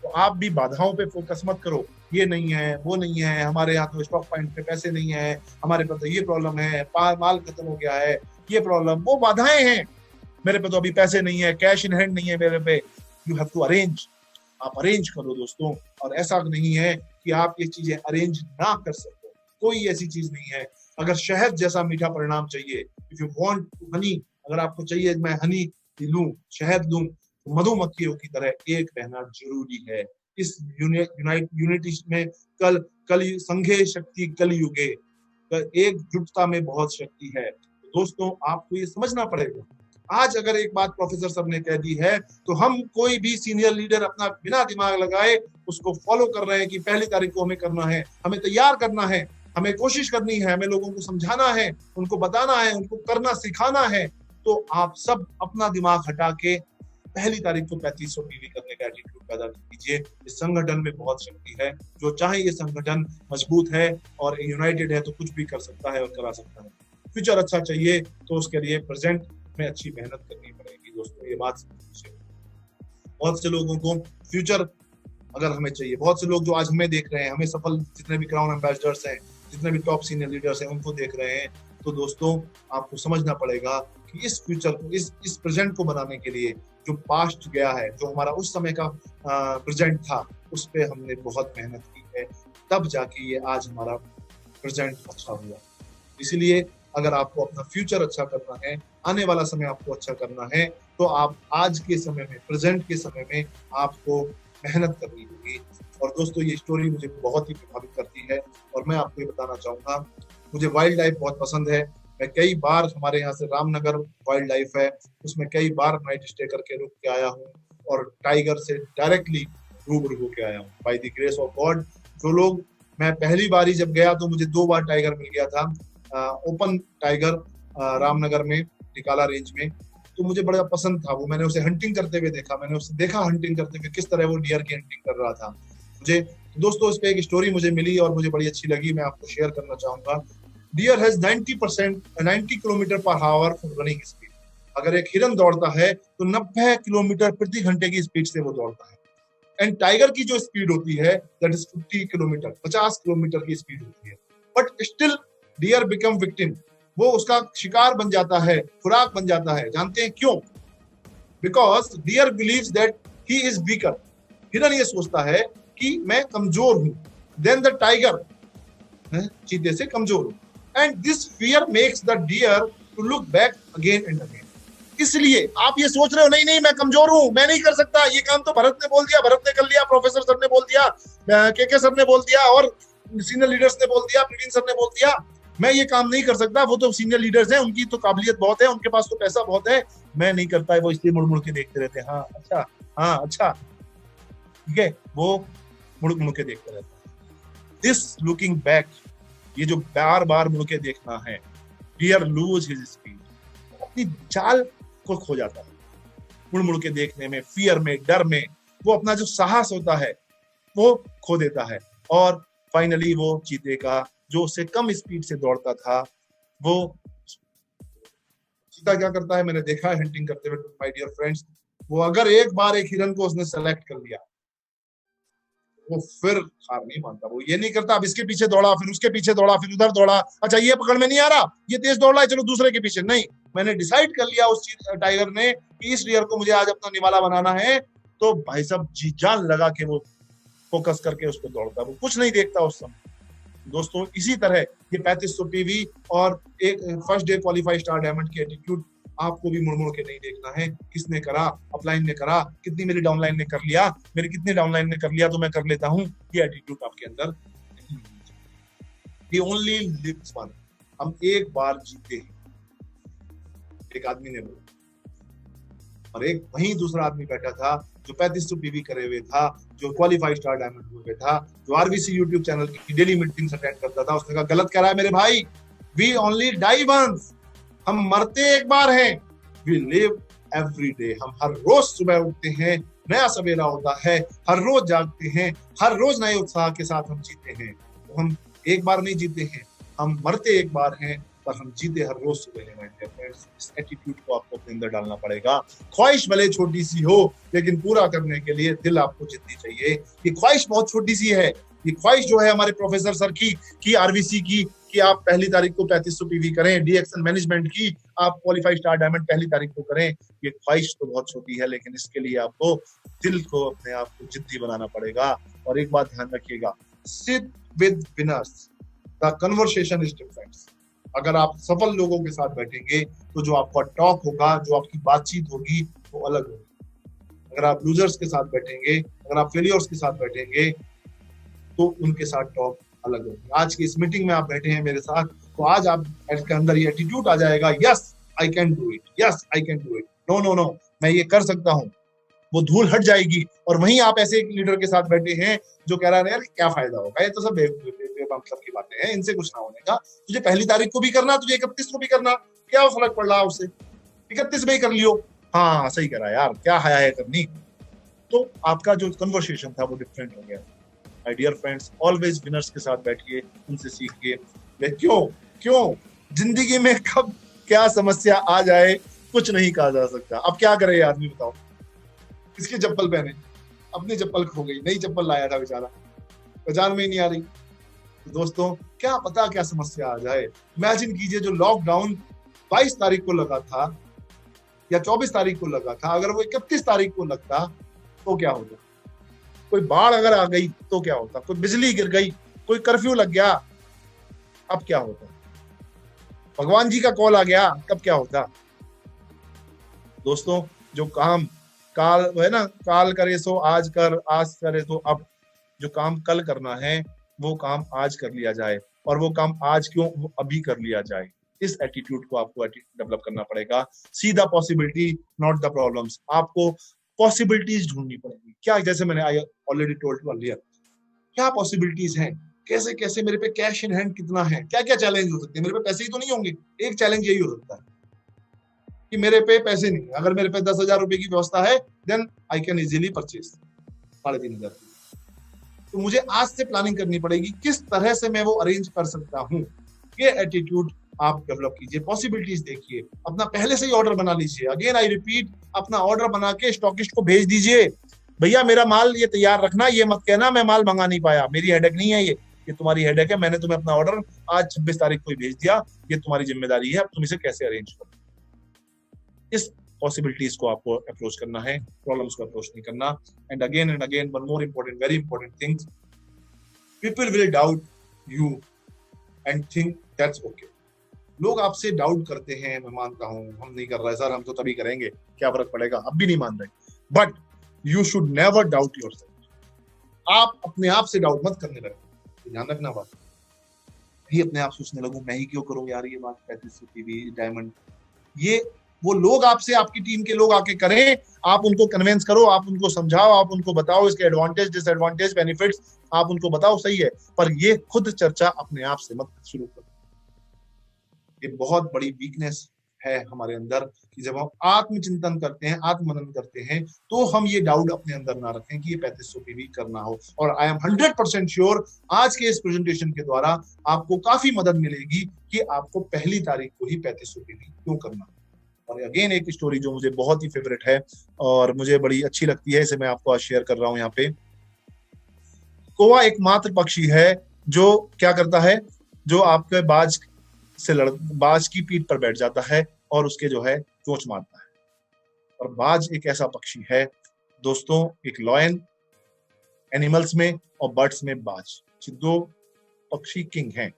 तो आप भी बाधाओं पे फोकस मत करो, ये नहीं है, वो नहीं है, हमारे यहाँ तो स्टॉक पॉइंट पे पैसे नहीं है, हमारे पास तो ये प्रॉब्लम है, माल खत्म हो गया है, ये प्रॉब्लम, वो बाधाएं हैं, मेरे पे तो अभी पैसे नहीं है, कैश इन हैंड नहीं है मेरे पे। यू हैव टू अरेंज, आप अरेंज करो दोस्तों। और ऐसा नहीं है कि आप ये चीजें अरेंज ना कर सको, कोई ऐसी चीज नहीं है। अगर शहद जैसा मीठा परिणाम चाहिए, इफ यू वांट हनी, अगर आपको चाहिए मैं हनी लूं, शहद लूं, तो मधुमक्खियों की तरह एक रहना जरूरी है। इस यूनिटी में कल संघे शक्ति कल युगे, एकजुटता में बहुत शक्ति है। तो दोस्तों आपको ये समझना पड़ेगा। आज अगर एक बात प्रोफेसर साहब ने कह दी है तो हम कोई भी सीनियर लीडर अपना बिना दिमाग लगाए उसको फॉलो कर रहे हैं कि 1 तारीख को हमें करना है, हमें तैयार करना है, हमें कोशिश करनी है, हमें लोगों को समझाना है, उनको बताना है, उनको करना सिखाना है। तो आप सब अपना दिमाग हटा के 1 तारीख को 3500 पीवी करने का एटीट्यूड पैदा कीजिए। इस संगठन में बहुत शक्ति है, जो चाहे ये संगठन मजबूत है और यूनाइटेड है तो कुछ भी कर सकता है और करा सकता है। फ्यूचर अच्छा चाहिए तो उसके लिए प्रेजेंट में अच्छी मेहनत करनी पड़ेगी दोस्तों, ये बात समझिए। बहुत से लोगों को फ्यूचर अगर हमें चाहिए, बहुत से लोग जो आज हमें देख रहे हैं, हमें सफल जितने भी क्राउन एम्बेसडर्स हैं, जितने भी टॉप सीनियर लीडर्स हैं, उनको देख रहे हैं, तो दोस्तों आपको समझना पड़ेगा कि इस फ्यूचर को, इस प्रेजेंट को बनाने के लिए जो पास्ट गया है, जो हमारा उस समय का प्रेजेंट था, उस पे हमने बहुत मेहनत की है, तब जाके ये आज हमारा प्रेजेंट अच्छा हुआ। इसलिए अगर आपको अपना फ्यूचर अच्छा करना है, आने वाला समय आपको अच्छा करना है, तो आप आज के समय में, प्रेजेंट के समय में आपको मेहनत करनी होगी। और दोस्तों ये स्टोरी मुझे बहुत ही प्रभावित करती है और मैं आपको ये बताना चाहूंगा, मुझे वाइल्ड लाइफ बहुत पसंद है। मैं कई बार, हमारे यहाँ से रामनगर वाइल्ड लाइफ है, उसमें कई बार नाइट स्टे करके रुक के आया हूँ और टाइगर से डायरेक्टली रूबरू होके आया हूँ by the grace of God. जो लोग, मैं पहली बार ही जब गया तो मुझे 2 बार टाइगर मिल गया था, ओपन टाइगर रामनगर में टिकाला रेंज में, तो मुझे बड़ा पसंद था वो। मैंने उसे हंटिंग करते हुए देखा, मैंने उसे देखा हंटिंग करते हुए, किस तरह वो डियर की हंटिंग कर रहा था। मुझे दोस्तों इस पे एक स्टोरी मुझे मिली और मुझे बड़ी अच्छी लगी, मैं आपको शेयर करना चाहूंगा। Deer has 90 kilometre per hour running speed. अगर एक हिरन दौड़ता है तो 90 किलोमीटर प्रति घंटे की स्पीड से वो दौड़ता है। एंड टाइगर की जो स्पीड होती है दैट इज 50 किलोमीटर, 50 किलोमीटर की स्पीड होती है। But still deer become victim, वो उसका शिकार बन जाता है, खुराक बन जाता है। जानते हैं क्यों? Because deer believes that he is weaker. हिरन ये सोचता है कि मैं कमजोर हूं, देन द टाइगर, चीते से कमजोर हूं। And this fear makes the deer to look back again and again. इसलिए आप ये सोच रहे हो नहीं नहीं मैं कमजोर हूं, मैं नहीं कर सकता, ये काम तो भरत ने बोल दिया, भरत ने कर लिया, प्रोफेसर सर ने बोल दिया, के सर ने बोल दिया और सीनियर लीडर्स ने बोल दिया, प्रवीण सर ने बोल दिया, मैं ये काम नहीं कर सकता, वो तो सीनियर लीडर्स हैं, उनकी तो काबिलियत बहुत है, उनके पास तो पैसा बहुत है, मैं नहीं कर पाए। वो इसलिए मुड़ मुड़ के देखते रहते हैं, हाँ अच्छा, हाँ अच्छा, ठीक है, वो मुड़ मुड़ के देखते रहते हैं। दिस लुकिंग बैक, ये जो बार बार मुड़ के देखना है, डियर लूज हिज स्पीड, अपनी चाल को खो जाता है मुड़ मुड़ के देखने में, फियर में, डर में, वो अपना जो साहस होता है वो खो देता है। और फाइनली वो चीते का, जो उससे कम स्पीड से दौड़ता था, वो चीता क्या करता है, मैंने देखा है हंटिंग करते हुए माय डियर फ्रेंड्स, वो अगर एक बार एक हिरन को उसने सेलेक्ट कर लिया, वो फिर हार नहीं मानता। वो ये नहीं करता अब इसके पीछे दौड़ा, फिर उसके पीछे दौड़ा, फिर उधर दौड़ा, अच्छा ये पकड़ में नहीं आ रहा, ये तेज दौड़ रहा है, चलो दूसरे के पीछे। नहीं, मैंने डिसाइड कर लिया उस टाइगर ने कि इस डियर को मुझे आज अपना निवाला बनाना है, तो भाई साहब जी जान लगा के वो फोकस करके उस पर दौड़ता, वो कुछ नहीं देखता उस समय। दोस्तों इसी तरह ये 3500 पीवी और एक first day qualify star diamond की एटीट्यूड आपको भी मुड़ मुड़ के नहीं देखना है। किसने करा? अपलाइन ने करा, कितनी मेरी डाउनलाइन ने कर लिया, मेरी कितनी डाउनलाइन ने कर लिया तो मैं कर लेता हूं, ये एटीट्यूड आपके अंदर नहीं होना चाहिए। We only live once, हम एक बार जीते हैं, एक आदमी ने बोला। और एक वहीं दूसरा आदमी बैठा था जो 3500 पीवी करे हुए था, जो क्वालिफाइड स्टार डायमंड हुए था, जो आरबीसी यूट्यूब चैनल की डेली मीटिंग्स अटेंड करता था। उसने कहा गलत कह रहा है मेरे भाई, वी ओनली डाई वंस, हम मरते एक बार हैं, वी लिव एवरी डे, हम हर रोज सुबह उठते हैं, नया सवेरा होता है, हर रोज जागते हैं, हर रोज नए उत्साह के साथ हम जीते हैं। तो हम एक बार नहीं जीते हैं, हम मरते एक बार हैं, पर हम जीते हर रोज सुबह हैं। माय डियर फ्रेंड्स, इस एटीट्यूड को आपको अपने अंदर डालना पड़ेगा। ख्वाहिश भले छोटी सी हो, लेकिन पूरा करने के लिए दिल आपको जिद्दी चाहिए। ये ख्वाहिश बहुत छोटी सी है। ये ख्वाहिश जो है हमारे प्रोफेसर सर की आरवीसी की, कि आप पहली तारीख को 3500 पीवी करें, डीएक्सन मैनेजमेंट की आप क्वालिफाइड स्टार डायमंड पहली तारीख को करें, ये ख्वाहिश तो बहुत छोटी है, लेकिन इसके लिए आपको दिल को अपने आप को जिद्दी बनाना पड़ेगा। और एक बात ध्यान रखिएगा, sit with winners, the conversation is different. अगर आप सफल लोगों के साथ बैठेंगे तो जो आपका टॉक होगा, जो आपकी बातचीत होगी, वो अलग होगी। अगर आप लूजर्स के साथ बैठेंगे, अगर आप फेलियर्स के साथ बैठेंगे, तो उनके साथ टॉक अलग होगी। आज की इस मीटिंग में आप बैठे हैं मेरे साथ, तो आज आप के अंदर ये एटीट्यूड आ जाएगा, yes I can do it, yes I can do it, no no no मैं ये कर सकता हूँ। वो धूल हट जाएगी। और वहीं आप ऐसे एक लीडर के साथ बैठे हैं जो कह रहा है यार क्या फायदा होगा, ये तो सब बेमतलब की बातें हैं, इनसे कुछ ना होने का। तुझे पहली तारीख को भी करना, तुझे 31 को भी करना, क्या फर्क पड़ रहा उससे, 31 में ही कर लियो। हाँ सही करा यार, क्या हया है करनी। तो आपका जो कन्वर्सेशन था वो डिफरेंट हो गया। My dear friends, always winners के साथ बैठिए, उनसे सीखिए। क्यों जिंदगी में कब क्या समस्या आ जाए कुछ नहीं कहा जा सकता। अब क्या करे आदमी, बताओ। किसकी चप्पल पहने, अपनी चप्पल खो गई, नई चप्पल लाया था बेचारा, पहचान में ही नहीं आ रही। तो दोस्तों क्या पता क्या समस्या आ जाए। इमेजिन कीजिए जो लॉकडाउन 22 तारीख को लगा था या 24 तारीख को लगा था, अगर वो 31 तारीख को लगता तो क्या होता। कोई बाढ़ अगर आ गई तो क्या होता, कोई बिजली गिर गई, कोई कर्फ्यू लग गया, अब क्या होता। भगवान जी का कॉल आ गया, तब क्या होता। दोस्तों जो काम काल है ना, काल करे सो आज कर, आज करे तो अब। जो काम कल करना है वो काम आज कर लिया जाए, और वो काम आज क्यों, वो अभी कर लिया जाए। इस एटीट्यूड को आपको डेवलप करना पड़ेगा। See the possibility not the problems. आपको पॉसिबिलिटीज ढूंढनी पड़ेगी। क्या, जैसे मैंने I already told you earlier, क्या पॉसिबिलिटीज हैं, कैसे कैसे मेरे पे कैश इन हैंड कितना है, क्या क्या चैलेंज हो सकते हैं। मेरे पे पैसे ही तो नहीं होंगे। एक चैलेंज यही हो सकता है कि मेरे पे पैसे नहीं है। अगर मेरे पे 10,000 रुपए की व्यवस्था है, then I can easily purchase 3,500। तो मुझे आज से प्लानिंग करनी पड़ेगी, किस तरह से मैं वो अरेंज कर सकता हूँ। ये एटीट्यूड आप डेवलप कीजिए। पॉसिबिलिटीज देखिए, अपना पहले से ही ऑर्डर बना लीजिए। अगेन आई रिपीट, अपना ऑर्डर बना के स्टॉकिस्ट को भेज दीजिए, भैया मेरा माल ये तैयार रखना, ये मत कहना मैं माल मंगा नहीं पाया, मेरी हेडेक नहीं है, ये तुम्हारी हेडेक है। मैंने तुम्हें अपना ऑर्डर आज 26 तारीख को ही भेज दिया, ये तुम्हारी जिम्मेदारी है, अब तुम इसे कैसे अरेंज करो। इस पॉसिबिलिटीज को आपको अप्रोच करना है, प्रॉब्लम्स को अप्रोच नहीं करना। And again one more important, very important thing, people will doubt you and think that's okay. लोग आपसे डाउट करते हैं, मैं मानता हूं, हम नहीं कर रहे सर, हम तो तभी करेंगे, क्या फर्क पड़ेगा, अब भी नहीं मान रहे। But you should never doubt yourself. आप अपने आप से डाउट मत करने लगे, ध्यान रखना बात। ही अपने आप सोचने लगूं मैं ही क्यों करूं यार ये बात, 3500 पीवी डायमंड, ये वो लोग आपसे, आपकी टीम के लोग आके करें, आप उनको कन्विंस करो, आप उनको समझाओ, आप उनको बताओ इसके एडवांटेज डिसएडवांटेज बेनिफिट्स, आप उनको बताओ, सही है। पर ये खुद चर्चा अपने आप से मत शुरू करो। ये बहुत बड़ी वीकनेस है हमारे अंदर कि जब हम आत्मचिंतन करते हैं, आत्ममनन करते हैं, तो हम ये डाउट अपने अंदर ना रखें कि ये 3500 पीवी करना हो। और आई एम 100% श्योर आज के इस प्रेजेंटेशन के द्वारा आपको काफी मदद मिलेगी कि आपको पहली तारीख को ही 3500 पीवी क्यों करना। और अगेन एक स्टोरी जो मुझे बहुत ही फेवरेट है और मुझे बड़ी अच्छी लगती है, इसे मैं आपको आज शेयर कर रहा हूं यहाँ पे। कौवा एकमात्र पक्षी है जो क्या करता है, जो आपके बाज की पीठ पर बैठ जाता है और उसके जो है चोंच मारता है। और बाज एक ऐसा पक्षी है दोस्तों, एक लॉयन एनिमल्स में और बर्ड्स में बाज, 2 पक्षी किंग हैं।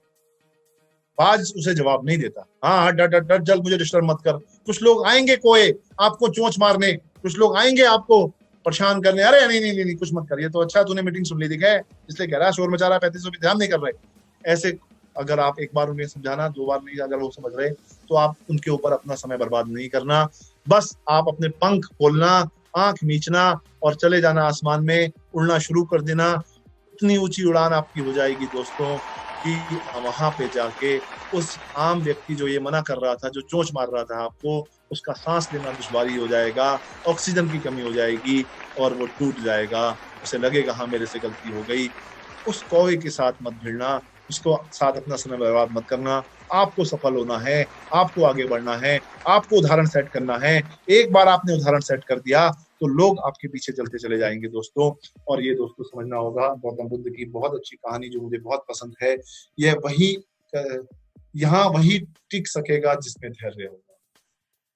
बाज उसे जवाब नहीं देता, हाँ डर जल मुझे डिस्टर्ब मत कर। कुछ लोग आएंगे कोए आपको चोंच मारने, कुछ लोग आएंगे आपको परेशान करने, अरे नहीं कुछ मत कर, ये तो अच्छा तूने मीटिंग सुन ली दिखा है इसलिए कह रहा है, शोर मचा रहा है, 3500 पे ध्यान नहीं कर रहे। ऐसे अगर आप एक बार उन्हें समझाना, 2 बार नहीं, अगर वो समझ रहे तो आप उनके ऊपर अपना समय बर्बाद नहीं करना। बस आप अपने पंख खोलना, आंख मीचना और चले जाना, आसमान में उड़ना शुरू कर देना। इतनी ऊंची उड़ान आपकी हो जाएगी दोस्तों कि वहां पे जाके उस आम व्यक्ति जो ये मना कर रहा था, जो चोंच मार रहा था आपको, उसका सांस लेना दुश्वारी हो जाएगा, ऑक्सीजन की कमी हो जाएगी और वो टूट जाएगा। उसे लगेगा हाँ मेरे से गलती हो गई। उस कौवे के साथ मत भिड़ना, उसको साथ अपना समय बर्बाद मत करना। आपको सफल होना है, आपको आगे बढ़ना है, आपको उदाहरण सेट करना है। एक बार आपने उदाहरण सेट कर दिया तो लोग आपके पीछे चलते चले जाएंगे दोस्तों। और ये दोस्तों समझना होगा, गौतम बुद्ध की बहुत अच्छी कहानी जो मुझे बहुत पसंद है, यह यहाँ वही टिक सकेगा जिसमें धैर्य होगा।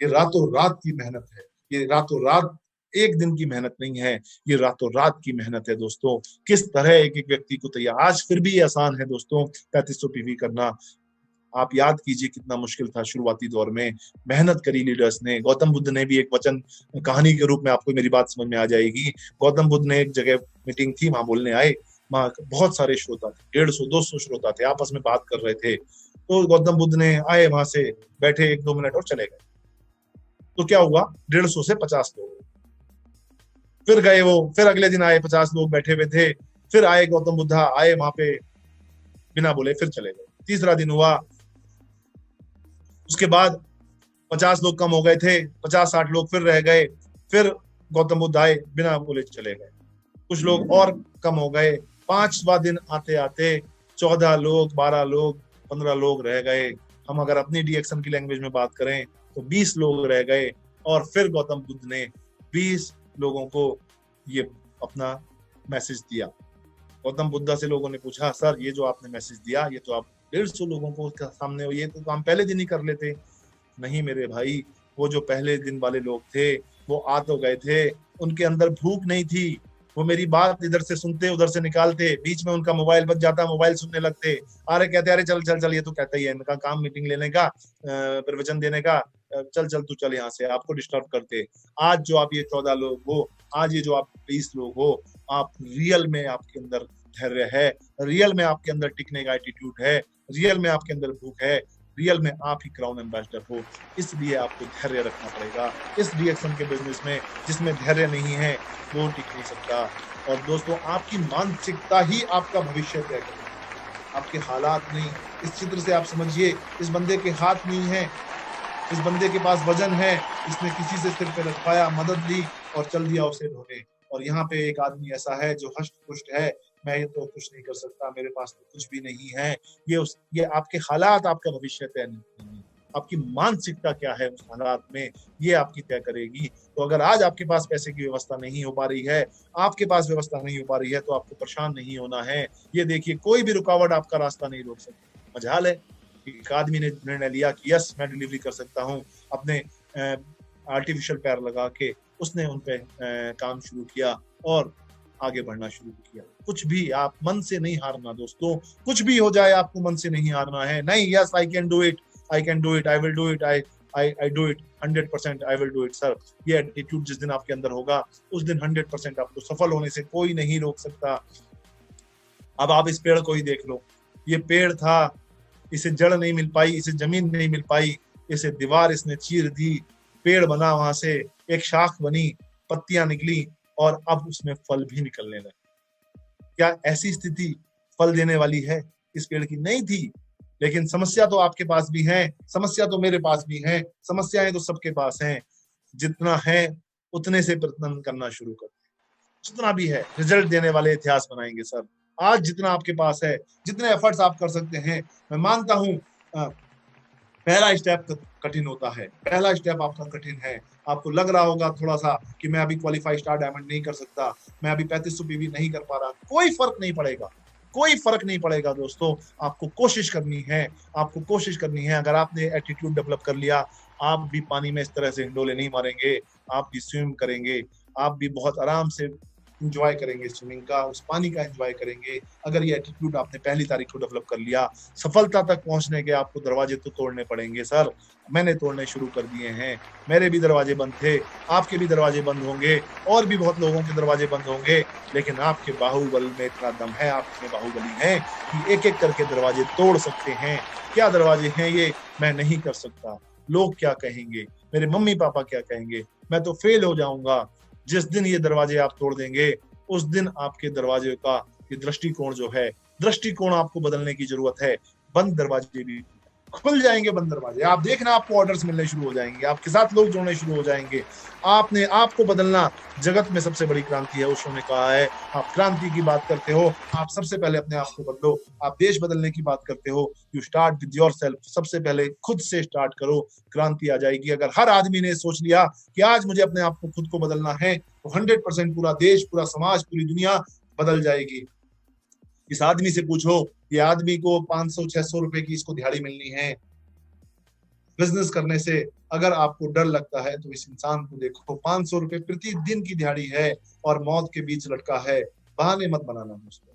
ये रातों रात की मेहनत है, ये रातों रात एक दिन की मेहनत नहीं है, ये रातों रात की मेहनत है दोस्तों। किस तरह एक एक व्यक्ति को तैयार, आज फिर भी आसान है दोस्तों 3500 पीवी करना। आप याद कीजिए कितना मुश्किल था शुरुआती दौर में, मेहनत करी लीडर्स ने। गौतम बुद्ध ने भी एक वचन कहानी के रूप में, आपको मेरी बात समझ में आ जाएगी। गौतम बुद्ध ने एक जगह मीटिंग थी, वहां बोलने आए, वहां बहुत सारे श्रोता थे, 150-200 श्रोता थे, आपस में बात कर रहे थे। तो गौतम बुद्ध ने आए, वहां से बैठे 1-2 मिनट और चले गए। तो क्या हुआ, 150 से 50 लोग फिर गए। वो फिर अगले दिन आए, 50 लोग बैठे हुए थे, फिर आए गौतम बुद्धा, आए वहां पे बिना बोले फिर चले गए। तीसरा दिन हुआ, उसके बाद 50 लोग कम हो गए थे, 50-60 लोग फिर रह गए, फिर गौतम बुद्ध आए, बिना बोले चले गए। कुछ लोग और कम हो गए। 5वां दिन आते आते 14 लोग, 12 लोग, 15 लोग रह गए। हम अगर अपनी डीएक्शन की लैंग्वेज में बात करें तो 20 लोग रह गए। और फिर गौतम बुद्ध ने 20 लोगों को ये अपना मैसेज दिया। गौतम बुद्धा से लोगों ने पूछा, सर ये जो आपने मैसेज दिया, ये तो आप 150 लोगों को सामने, ये तो काम पहले दिन ही कर लेते। नहीं मेरे भाई, वो जो पहले दिन वाले लोग थे वो आ तो गए थे, उनके अंदर भूख नहीं थी। वो मेरी बात इधर से सुनते उधर से निकालते, बीच में उनका मोबाइल बज जाता, मोबाइल सुनने लगते। अरे कहते अरे चल चल चल, ये तो कहता ही है, इनका काम मीटिंग लेने का, प्रवचन देने का, चल चल तू चल यहाँ से, आपको डिस्टर्ब करते। आज जो आप ये 14 लोग हो, आज ये जो आप 20 लोग हो, आप रियल में आपके अंदर धैर्य है, रियल में आपके अंदर टिकने का एटीट्यूड है, रियल में आपके अंदर भूख है, रियल में आप ही क्राउन एम्बेसडर हो। इसलिए आपको धैर्य रखना पड़ेगा। इस डीएक्शन के बिजनेस में जिसमें धैर्य नहीं है वो टिक नहीं सकता। और दोस्तों, आपकी मानसिकता ही आपका भविष्य तय करेगी, आपके हालात नहीं। इस चित्र से आप समझिए, इस बंदे के हाथ नहीं है, इस बंदे के पास वजन है, इसने किसी से सिर पे रखवाया, मदद ली और चल दिया उसे ढोने। और यहाँ पे एक आदमी ऐसा है जो हष्ट पुष्ट है, मैं ये तो कुछ नहीं कर सकता, मेरे पास तो कुछ भी नहीं है। ये आपके हालात आपका भविष्य तय नहीं है, आपकी मानसिकता क्या है उस हालात में, ये आपकी तय करेगी। तो अगर आज आपके पास पैसे की व्यवस्था नहीं हो पा रही है, आपके पास व्यवस्था नहीं हो पा रही है, तो आपको परेशान नहीं होना है। ये देखिए, कोई भी रुकावट आपका रास्ता नहीं रोक सकती। मजाल है, एक आदमी ने निर्णय लिया कि यस मैं डिलीवरी कर सकता हूँ, अपने आर्टिफिशियल पैर लगा के उसने उन पे काम शुरू किया और आगे बढ़ना शुरू किया। कुछ भी आप मन से नहीं हारना दोस्तों, कुछ भी हो जाए आपको मन से नहीं हारना है। नहीं, yes I can do it, I can do it, I will do it, I do it 100%, I will do it sir. ये एटीट्यूड जिस दिन आपके अंदर होगा, उस दिन 100% आपको सफल होने से कोई नहीं रोक सकता। अब आप इस पेड़ को ही देख लो, ये पेड़ था, इसे जड़ नहीं मिल पाई, इसे जमीन नहीं मिल पाई, इसे दीवार इसने चीर दी, पेड़ बना, वहां से एक शाख बनी, पत्तियां निकली और अब उसमें फल भी निकलने लगे। क्या ऐसी स्थिति फल देने वाली है इस पेड़ की? नहीं थी। लेकिन समस्या तो आपके पास भी है, समस्या तो मेरे पास भी है, समस्याएं तो सबके पास हैं। जितना है उतने से प्रयत्न करना शुरू कर, जितना भी है रिजल्ट देने वाले इतिहास बनाएंगे सर। आज जितना आपके पास है, जितने एफर्ट्स आप कर सकते हैं, मैं मानता हूं पहला स्टेप कठिन होता है, पहला स्टेप आपका कठिन है। आपको लग रहा होगा थोड़ा सा कि मैं अभी क्वालिफाई स्टार डायमंड नहीं कर सकता, मैं अभी 3500 पीवी नहीं कर पा रहा। कोई फर्क नहीं पड़ेगा, कोई फर्क नहीं पड़ेगा दोस्तों। आपको कोशिश करनी है, आपको कोशिश करनी है। अगर आपने एटीट्यूड डेवलप कर लिया, आप भी पानी में इस तरह से हिंडोले नहीं मारेंगे, आप भी स्विम करेंगे, आप भी बहुत आराम से इंजॉय करेंगे स्विमिंग का, उस पानी का इंजॉय करेंगे। अगर ये एटीट्यूड आपने पहली तारीख को डेवलप कर लिया, सफलता तक पहुंचने के आपको दरवाजे तो तोड़ने पड़ेंगे सर। मैंने तोड़ने शुरू कर दिए हैं, मेरे भी दरवाजे बंद थे, आपके भी दरवाजे बंद होंगे, और भी बहुत लोगों के दरवाजे बंद होंगे। लेकिन आपके बाहुबल में इतना दम है, आपके बाहुबली हैं कि एक एक करके दरवाजे तोड़ सकते हैं। क्या दरवाजे हैं ये? मैं नहीं कर सकता, लोग क्या कहेंगे, मेरे मम्मी पापा क्या कहेंगे, मैं तो फेल हो जाऊंगा। जिस दिन ये दरवाजे आप तोड़ देंगे, उस दिन आपके दरवाजे का ये दृष्टिकोण जो है, दृष्टिकोण आपको बदलने की जरूरत है। बंद दरवाजे भी, खुल जाएंगे बंद दरवाजे। आप देखना, आपको ऑर्डर्स मिलने शुरू हो जाएंगे, आपके साथ लोग जुड़ने शुरू हो जाएंगे। आपने आपको बदलना जगत में सबसे बड़ी क्रांति है, ओशो ने कहा है। आप क्रांति की बात करते हो, आप सबसे पहले अपने आप को बदलो। आप देश बदलने की बात करते हो, यू स्टार्ट विद योरसेल्फ। सबसे पहले खुद से स्टार्ट करो, क्रांति आ जाएगी। अगर हर आदमी ने सोच लिया कि आज मुझे अपने आप को खुद को बदलना है, तो 100% पूरा देश, पूरा समाज, पूरी दुनिया बदल जाएगी। इस आदमी से पूछो, ये आदमी को 500-600 रुपए की इसको दिहाड़ी मिलनी है बिजनेस करने से। अगर आपको डर लगता है तो इस इंसान को देखो, 500 रुपए प्रतिदिन की दिहाड़ी है और मौत के बीच लटका है। बहाने मत बनाना दोस्तों,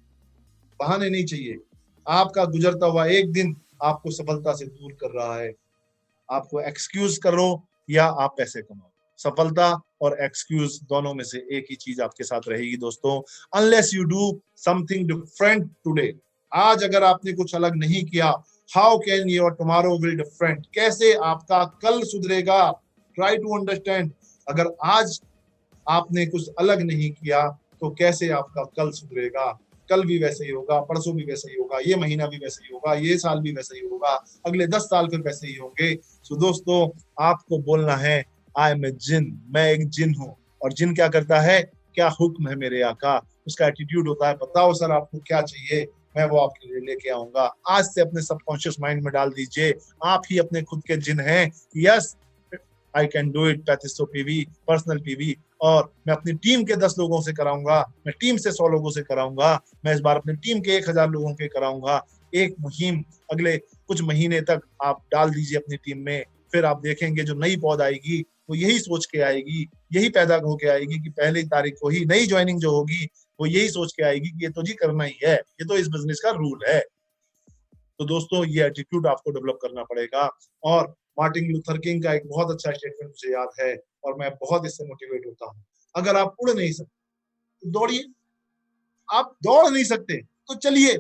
बहाने नहीं चाहिए। आपका गुजरता हुआ एक दिन आपको सफलता से दूर कर रहा है। आपको एक्सक्यूज करो या आप पैसे कमाओ, सफलता और एक्सक्यूज दोनों में से एक ही चीज आपके साथ रहेगी दोस्तों। Unless you do something different today, आज अगर आपने कुछ अलग नहीं किया, how can your tomorrow will different, कैसे आपका कल सुधरेगा। ट्राई टू अंडरस्टैंड, अगर आज आपने कुछ अलग नहीं किया तो कैसे आपका कल सुधरेगा। कल भी वैसे ही होगा, परसों भी वैसे ही होगा, ये महीना भी वैसे ही होगा, ये साल भी वैसे ही होगा, अगले 10 साल फिर वैसे ही होंगे। सो दोस्तों, आपको बोलना है आई एम ए जिन, मैं एक जिन हूँ। और जिन क्या करता है, क्या हुक्म है मेरे आका, उसका एटीट्यूड होता है, बताओ सर आपको क्या चाहिए, मैं वो आपके लिए लेके आऊंगा। आज से अपने सबकॉन्शियस माइंड में डाल दीजिए, आप ही अपने खुद के जिन हैं। Yes I can do it. 3500 PV, personal PV, और मैं अपनी टीम के 10 लोगों से कराऊंगा, मैं टीम से 100 लोगों से कराऊंगा, मैं इस बार अपनी टीम के 1000 लोगों के कराऊंगा। एक मुहिम अगले कुछ महीने तक आप डाल दीजिए अपनी टीम में, फिर आप देखेंगे जो नई पौध आएगी वो यही सोच के आएगी, यही पैदा होके आएगी कि पहली तारीख को ही नई ज्वाइनिंग जो होगी वो यही सोच के आएगी कि ये तो जी करना ही है, ये तो इस बिजनेस का रूल है। तो दोस्तों, ये एटीट्यूड आपको डेवलप करना पड़ेगा। और मार्टिन लूथर किंग का एक बहुत अच्छा स्टेटमेंट मुझे याद है और मैं बहुत इससे मोटिवेट होता हूँ। अगर आप उड़ नहीं सकते तो दौड़िए, आप दौड़ नहीं सकते तो चलिए,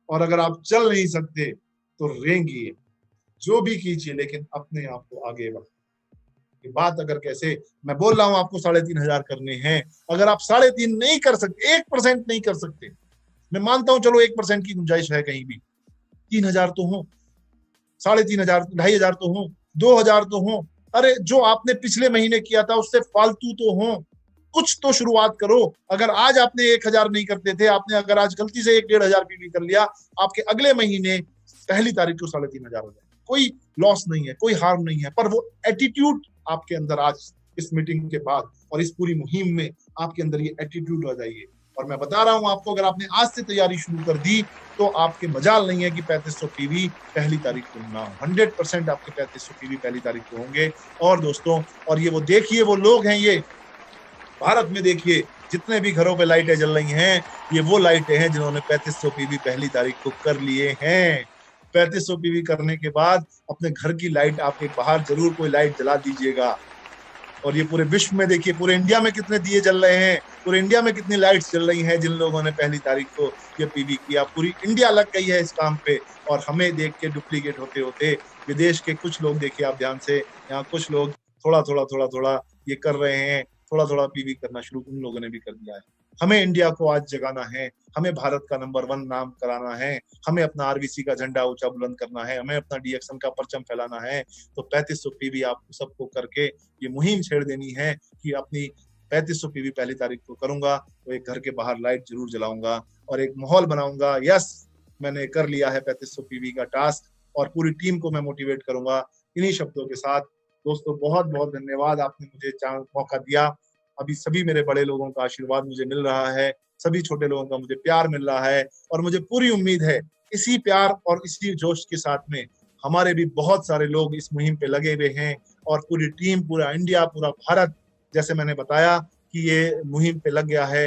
और अगर आप चल नहीं सकते तो रेंगिए। जो भी कीजिए लेकिन अपने आप को आगे बढ़ाइए। ये बात अगर कैसे मैं बोल रहा हूं आपको 3500 करने हैं, अगर आप 3.5 नहीं कर सकते, 1% नहीं कर सकते, मैं मानता हूं चलो 1% की गुंजाइश है कहीं भी, 3000 तो हो, 3500, 2500 तो हो, 2000 तो हो। अरे जो आपने पिछले महीने किया था उससे फालतू तो हो, कुछ तो शुरुआत करो। अगर आज आपने 1000 नहीं करते थे, आपने अगर आज गलती से 1-1.5 पीवी कर लिया, आपके अगले महीने पहली तारीख को 3500 हो जाए। कोई लॉस नहीं है, कोई हार्म नहीं है, पर वो एटीट्यूड आपके अंदर आज इस मीटिंग के बाद और इस पूरी मुहिम में आपके अंदर ये एटीट्यूड आ जाइए। और मैं बता रहा हूं आपको, अगर आपने आज से तैयारी शुरू कर दी तो आपके मजाल नहीं है कि 3500 पीवी पहली तारीख को ना हो। 100% आपके 3500 पीवी पहली तारीख को होंगे। और दोस्तों, और ये वो देखिए, वो लोग हैं, ये भारत में देखिए जितने भी घरों पे लाइटें जल रही हैं, ये वो लाइटें हैं जिन्होंने 3500 पीवी पहली तारीख को कर लिए हैं। 3500 पीवी करने के बाद अपने घर की लाइट आप एक बाहर जरूर कोई लाइट जला दीजिएगा। और ये पूरे विश्व में देखिए, पूरे इंडिया में कितने दिए जल रहे हैं, पूरे इंडिया में कितनी लाइट्स जल रही हैं जिन लोगों ने पहली तारीख को ये पीवी किया। पूरी इंडिया लग गई है इस काम पे। और हमें देख के डुप्लीकेट होते होते विदेश के कुछ लोग, देखिए आप ध्यान से, यहाँ कुछ लोग थोड़ा थोड़ा ये कर रहे हैं, थोड़ा पीवी करना शुरू उन लोगों ने भी कर दिया है। हमें इंडिया को आज जगाना है, हमें भारत का नंबर 1 नाम कराना है, हमें अपना आरबीसी का झंडा ऊंचा बुलंद करना है, हमें अपना डीएक्शन का परचम फैलाना है। तो 3500 पीवी आपको सबको करके ये मुहिम छेड़ देनी है कि अपनी 3500 पीवी पहली तारीख को करूंगा तो एक घर के बाहर लाइट जरूर जलाऊंगा और एक माहौल बनाऊंगा। यस, मैंने कर लिया है 3500 पीवी का टास्क और पूरी टीम को मैं मोटिवेट करूंगा। इन्हीं शब्दों के साथ दोस्तों, बहुत बहुत धन्यवाद, आपने मुझे मौका दिया। अभी सभी मेरे बड़े लोगों का आशीर्वाद मुझे मिल रहा है, सभी छोटे लोगों का मुझे प्यार मिल रहा है और मुझे पूरी उम्मीद है इसी प्यार और इसी जोश के साथ में हमारे भी बहुत सारे लोग इस मुहिम पे लगे हुए हैं और पूरी टीम, पूरा इंडिया, पूरा भारत, जैसे मैंने बताया कि ये मुहिम पे लग गया है।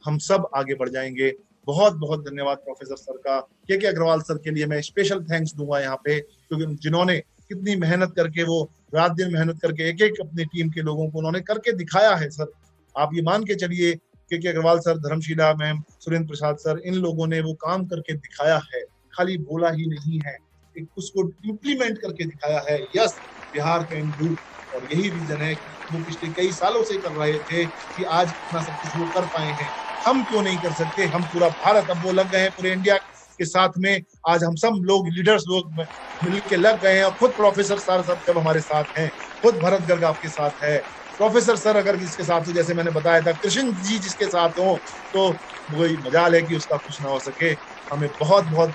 हम सब आगे बढ़ जाएंगे। बहुत बहुत धन्यवाद प्रोफेसर सर का, के अग्रवाल सर के लिए मैं स्पेशल थैंक्स दूंगा यहाँ पे, क्योंकि जिन्होंने कितनी मेहनत करके, वो रात दिन मेहनत करके एक एक अपनी टीम के लोगों को उन्होंने करके दिखाया है। सर आप ये मान के चलिए, के Agarwal sir, Dharmshila ma'am, Surendra Prasad sir, इन लोगों ने वो काम करके दिखाया है, खाली बोला ही नहीं है, एक उसको इम्प्लीमेंट करके दिखाया है। Yes, Bihar can do. और यही रीजन है कि वो पिछले कई सालों से कर रहे थे कि आज इतना सब कुछ वो कर पाए हैं। हम क्यों नहीं कर सकते? हम पूरा भारत, अब वो लग गए हैं पूरे इंडिया के साथ में आज हम सब लोग लीडर्स लोग मिल के लग गए हैं। और खुद प्रोफेसर सर सब जब हमारे साथ हैं, खुद भरत गर्ग आपके साथ है, प्रोफेसर सर अगर जिसके साथ हो, जैसे मैंने बताया था कृष्ण जी जिसके साथ हो, तो वही मजाल है कि उसका कुछ ना हो सके। हमें बहुत बहुत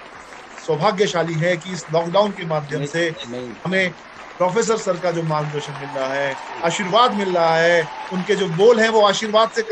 सौभाग्यशाली है कि इस लॉकडाउन के माध्यम से हमें प्रोफेसर सर का जो मार्गदर्शन मिल रहा है, आशीर्वाद मिल रहा है, उनके जो बोल हैं वो आशीर्वाद से